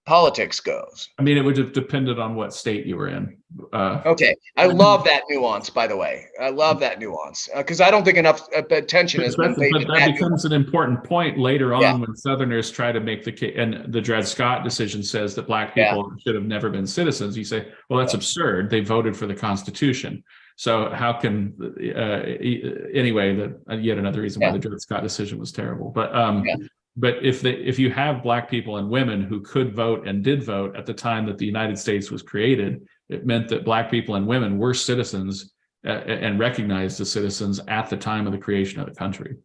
politics goes. I mean, it would have depended on what state you were in. Okay. I love that nuance, by the way. I love that nuance because I don't think enough attention has been paid to that. That becomes an important point later on when Southerners try to make the case, and the Dred Scott decision says that black people should have never been citizens. You say, well, that's absurd. They voted for the Constitution. So how can, anyway, that yet another reason why the Dred Scott decision was terrible. But if you have black people and women who could vote and did vote at the time that the United States was created, it meant that black people and women were citizens and recognized as citizens at the time of the creation of the country.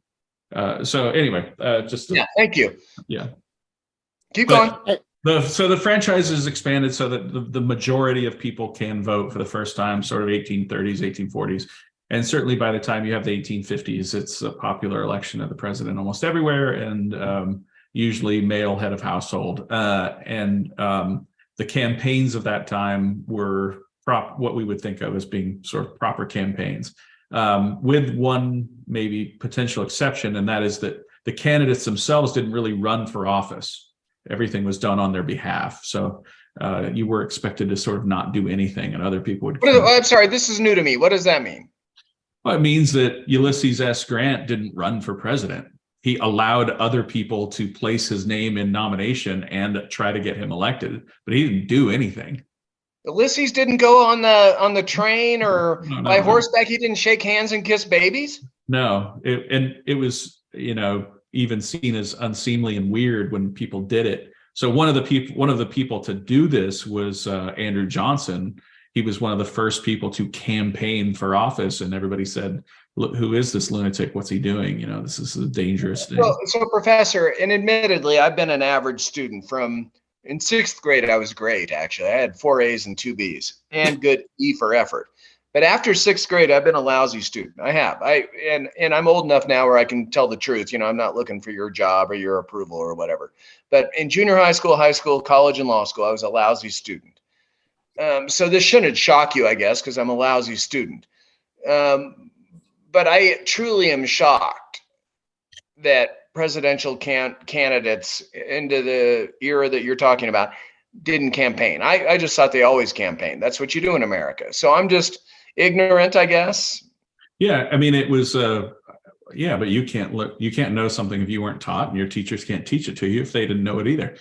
So anyway, thank you. Yeah. Keep going. So the franchise is expanded so that the majority of people can vote for the first time, sort of 1830s, 1840s. And certainly by the time you have the 1850s, it's a popular election of the president almost everywhere, and usually male head of household. The campaigns of that time were what we would think of as being sort of proper campaigns, with one maybe potential exception, and that is that the candidates themselves didn't really run for office. Everything was done on their behalf. So you were expected to sort of not do anything, and other people would. I'm sorry, this is new to me. What does that mean? Well, it means that Ulysses S. Grant didn't run for president. He allowed other people to place his name in nomination and try to get him elected, but he didn't do anything. Ulysses didn't go on the train or by No. horseback. He didn't shake hands and kiss babies. No, it was, even seen as unseemly and weird when people did it. So one of the people to do this was Andrew Johnson. He was one of the first people to campaign for office, and everybody said, "Look, who is this lunatic? What's he doing? This is a dangerous thing." Well, so Professor, and admittedly, I've been an average student. In sixth grade, I was great, actually. I had 4 A's and 2 B's and good E for effort. But after sixth grade, I've been a lousy student. I have. And I'm old enough now where I can tell the truth. I'm not looking for your job or your approval or whatever. But in junior high school, college, and law school, I was a lousy student. So this shouldn't shock you, I guess, because I'm a lousy student. But I truly am shocked that presidential candidates into the era that you're talking about didn't campaign. I just thought they always campaigned. That's what you do in America. So I'm just ignorant, I guess. Yeah, I mean, it was, but you can't know something if you weren't taught, and your teachers can't teach it to you if they didn't know it either.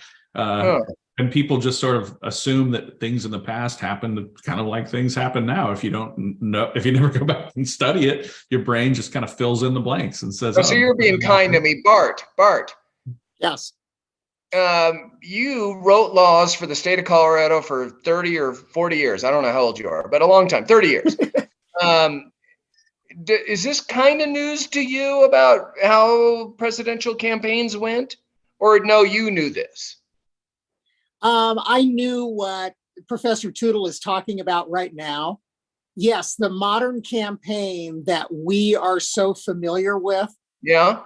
And people just sort of assume that things in the past happened kind of like things happen now. If you don't know, if you never go back and study it, your brain just kind of fills in the blanks and says, so you're being kind to me, Bart. Yes. You wrote laws for the state of Colorado for 30 or 40 years. I don't know how old you are, but a long time, 30 years. Is this kind of news to you about how presidential campaigns went? Or no, you knew this? I knew what Professor Tootle is talking about right now. Yes, the modern campaign that we are so familiar with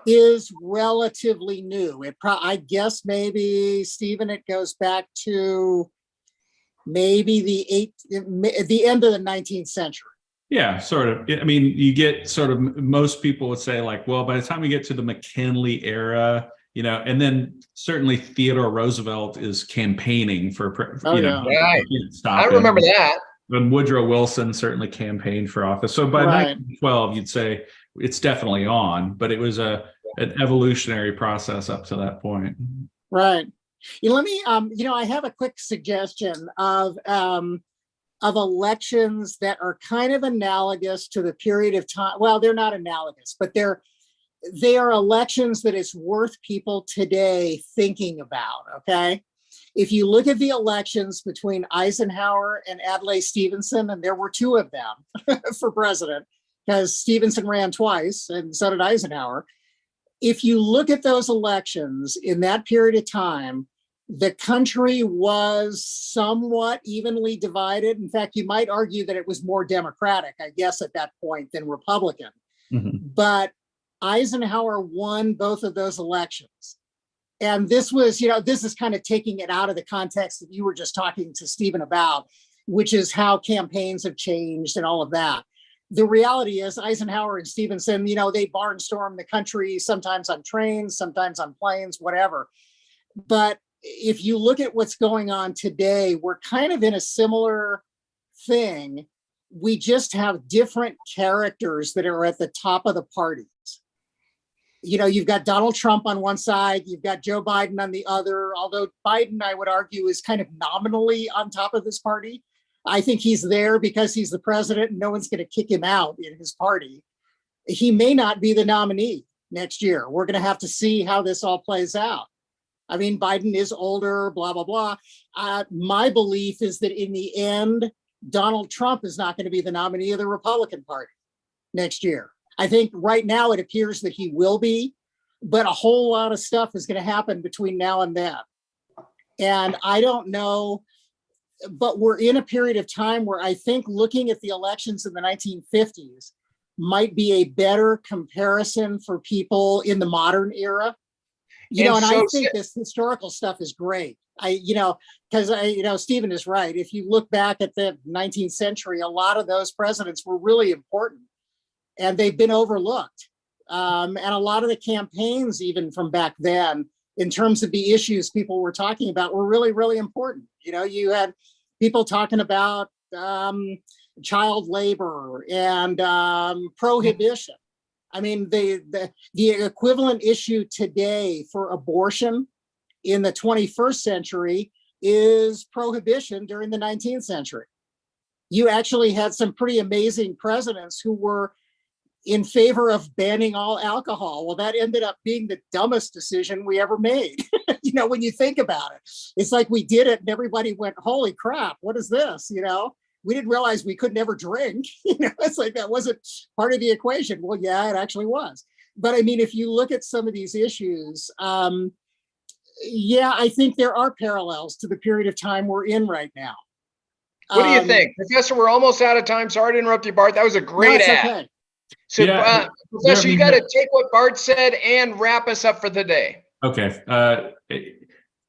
is relatively new. I guess maybe, Stephen, it goes back to maybe the end of the 19th century. Yeah, sort of. I mean, you get sort of, most people would say like, well, by the time we get to the McKinley era, and then certainly Theodore Roosevelt is campaigning for, I remember that. And Woodrow Wilson certainly campaigned for office. So by 1912, you'd say it's definitely on, but it was an evolutionary process up to that point. Right. Let me, I have a quick suggestion of elections that are kind of analogous to the period of time. Well, they're not analogous, but they are elections that it's worth people today thinking about, okay? If you look at the elections between Eisenhower and Adlai Stevenson, and there were 2 of them for president, because Stevenson ran twice and so did Eisenhower. If you look at those elections in that period of time, the country was somewhat evenly divided. In fact, you might argue that it was more Democratic, I guess, at that point than Republican. Mm-hmm. But Eisenhower won both of those elections. And this was, this is kind of taking it out of the context that you were just talking to Stephen about, which is how campaigns have changed and all of that. The reality is Eisenhower and Stevenson, they barnstormed the country, sometimes on trains, sometimes on planes, whatever. But if you look at what's going on today, we're kind of in a similar thing. We just have different characters that are at the top of the parties. You've got Donald Trump on one side, you've got Joe Biden on the other, although Biden, I would argue, is kind of nominally on top of his party. I think he's there because he's the president and no one's going to kick him out in his party. He may not be the nominee next year. We're going to have to see how this all plays out. I mean, Biden is older, blah, blah, blah. My belief is that in the end, Donald Trump is not going to be the nominee of the Republican Party next year. I think right now it appears that he will be, but a whole lot of stuff is going to happen between now and then. And I don't know, but we're in a period of time where I think looking at the elections in the 1950s might be a better comparison for people in the modern era. And I think this historical stuff is great. Because Stephen is right. If you look back at the 19th century, a lot of those presidents were really important. And they've been overlooked. And a lot of the campaigns, even from back then, in terms of the issues people were talking about, were really, really important. You had people talking about, child labor and prohibition. I mean, the equivalent issue today for abortion in the 21st century is prohibition during the 19th century. You actually had some pretty amazing presidents who were in favor of banning all alcohol. Well, that ended up being the dumbest decision we ever made. You know, when you think about it, it's like we did it and everybody went, holy crap, what is this? You know, we didn't realize we could never drink. You know, it's like that wasn't part of the equation. Well, yeah, it actually was. But I mean, if you look at some of these issues, yeah, I think there are parallels to the period of time we're in right now. What do you think, Professor? We're almost out of time. Sorry to interrupt you, Bart. That was a great ad. Okay. So, Professor, you got to take what Bart said and wrap us up for the day. Okay.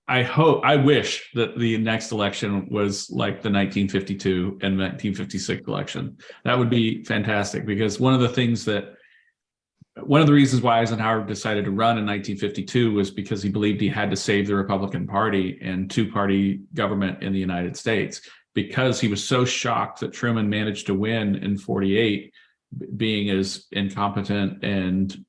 I wish that the next election was like the 1952 and 1956 election. That would be fantastic, because one of the reasons why Eisenhower decided to run in 1952 was because he believed he had to save the Republican Party and two-party government in the United States, because he was so shocked that Truman managed to win in 48, being as incompetent and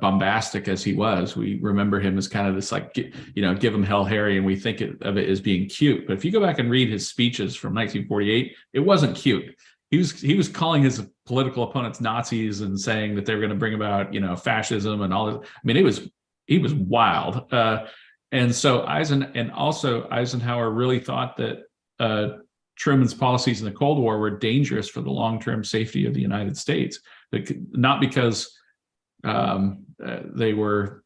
bombastic as he was. We remember him as kind of this, like, you know, give him hell Harry, and we think of it as being cute. But if you go back and read his speeches from 1948, it wasn't cute. He was calling his political opponents Nazis and saying that they were going to bring about, you know, fascism and all this. I mean, he was wild. And so Eisenhower really thought that Truman's policies in the Cold War were dangerous for the long-term safety of the United States, not because they were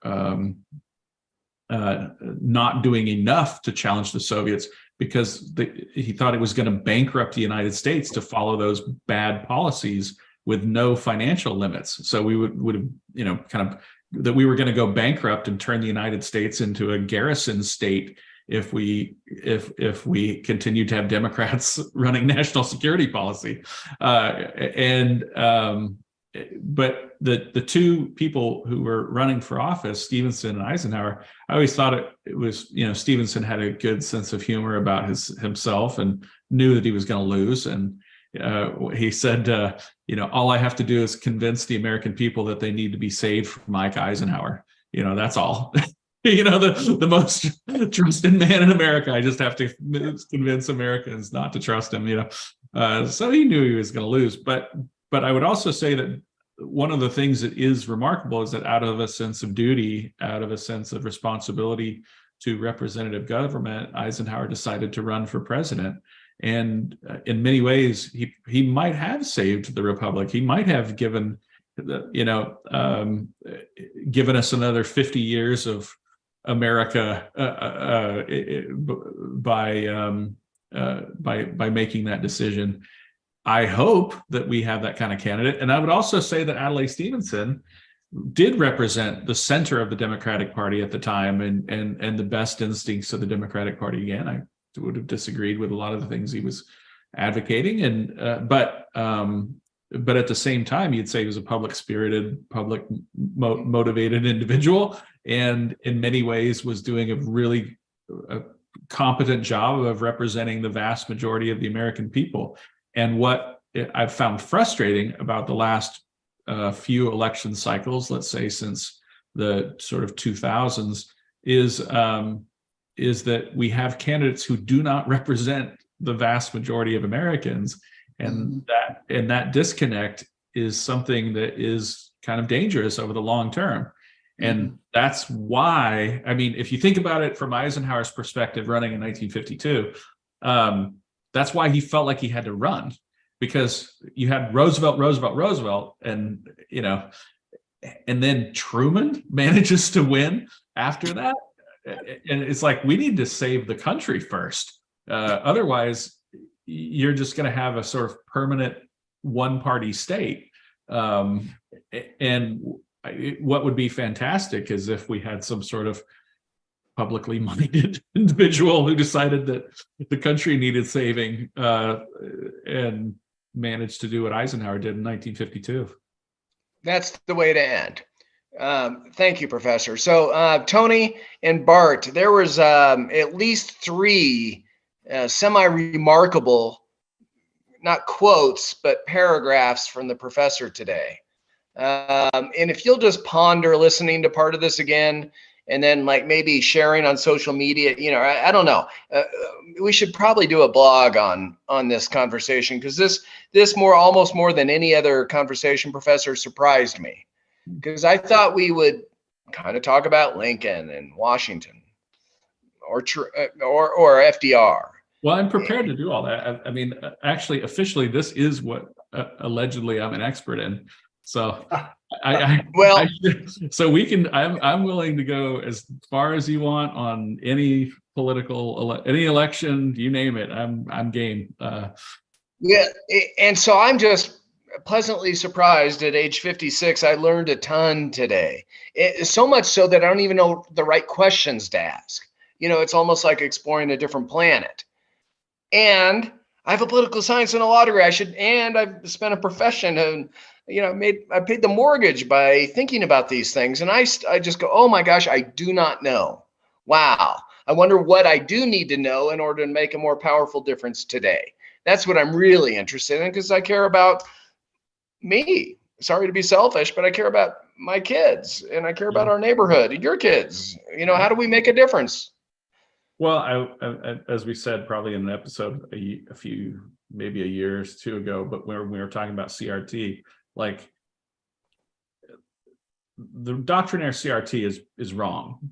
not doing enough to challenge the Soviets, because he thought it was going to bankrupt the United States to follow those bad policies with no financial limits. So we would have, you know, kind of that we were going to go bankrupt and turn the United States into a garrison state if we continue to have Democrats running national security policy. But the two people who were running for office, Stevenson and Eisenhower, I always thought it was, you know, Stevenson had a good sense of humor about himself and knew that he was going to lose. And he said, you know, all I have to do is convince the American people that they need to be saved from Mike Eisenhower. You know, that's all. You know, the most trusted man in America. I just have to convince Americans not to trust him, you know. So he knew he was going to lose. But I would also say that one of the things that is remarkable is that out of a sense of duty, out of a sense of responsibility to representative government, Eisenhower decided to run for president. And in many ways, he might have saved the republic. He might have given us another 50 years of America by making that decision. I hope that we have that kind of candidate. And I would also say that Adlai Stevenson did represent the center of the Democratic Party at the time and the best instincts of the Democratic Party. Again, I would have disagreed with a lot of the things he was advocating, but at the same time, you'd say he was a public-spirited, motivated individual, and in many ways was doing a really competent job of representing the vast majority of the American people. And what I've found frustrating about the last few election cycles, let's say since the sort of 2000s, is that we have candidates who do not represent the vast majority of Americans. And that disconnect is something that is kind of dangerous over the long term. And that's why, I mean, if you think about it from Eisenhower's perspective running in 1952, that's why he felt like he had to run, because you had Roosevelt, and, you know, and then Truman manages to win after that. And it's like, we need to save the country first. Otherwise, you're just going to have a sort of permanent one-party state. And what would be fantastic is if we had some sort of publicly minded individual who decided that the country needed saving and managed to do what Eisenhower did in 1952. That's the way to end. Thank you, Professor. So Tony and Bart, there was at least three semi-remarkable not quotes, but paragraphs from the professor today. And if you'll just ponder listening to part of this again, and then like maybe sharing on social media, I don't know. We should probably do a blog on this conversation, because this almost more than any other conversation, Professor, surprised me, because I thought we would kind of talk about Lincoln and Washington or FDR. Well, I'm prepared to do all that. I mean, actually, officially, this is what allegedly I'm an expert in. So so we can. I'm willing to go as far as you want on any any election, you name it. I'm game. Yeah, and so I'm just pleasantly surprised. At age 56, I learned a ton today. So much so that I don't even know the right questions to ask. It's almost like exploring a different planet. And I have a political science and a law degree. And I've spent a profession and I paid the mortgage by thinking about these things. And I just go, oh my gosh, I do not know. Wow. I wonder what I do need to know in order to make a more powerful difference today. That's what I'm really interested in, because I care about me. Sorry to be selfish, but I care about my kids, and I care about our neighborhood, your kids. How do we make a difference? Well, I as we said, probably in an episode maybe a year or two ago, but when we were talking about CRT, like the doctrinaire CRT is wrong,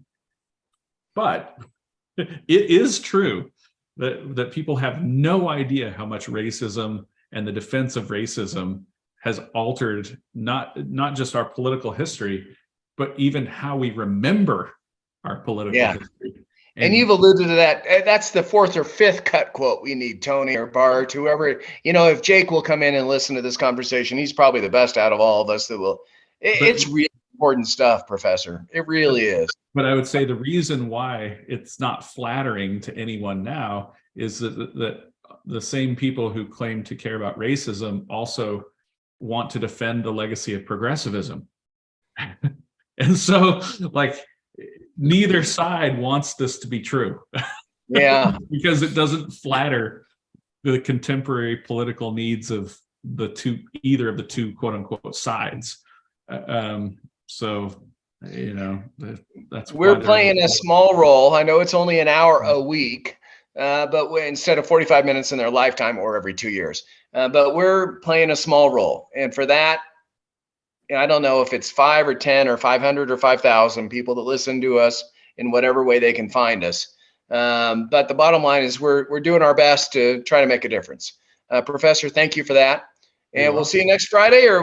but it is true that people have no idea how much racism and the defense of racism has altered not just our political history, but even how we remember our political history. And you've alluded to that. That's the fourth or fifth cut quote we need, Tony or Bart, whoever. If Jake will come in and listen to this conversation, he's probably the best out of all of us that will. It's really important stuff, Professor. It really is. But I would say the reason why it's not flattering to anyone now is that the same people who claim to care about racism also want to defend the legacy of progressivism. And so, like, neither side wants this to be true. Yeah. Because it doesn't flatter the contemporary political needs of either of the two quote unquote sides. So, that's we're playing a small role. I know it's only an hour a week, but instead of 45 minutes in their lifetime or every 2 years, but we're playing a small role. And for that, I don't know if it's 5 or 10 or 500 or 5,000 people that listen to us in whatever way they can find us. But the bottom line is we're doing our best to try to make a difference. Professor, thank you for that. And we'll see you next Friday, or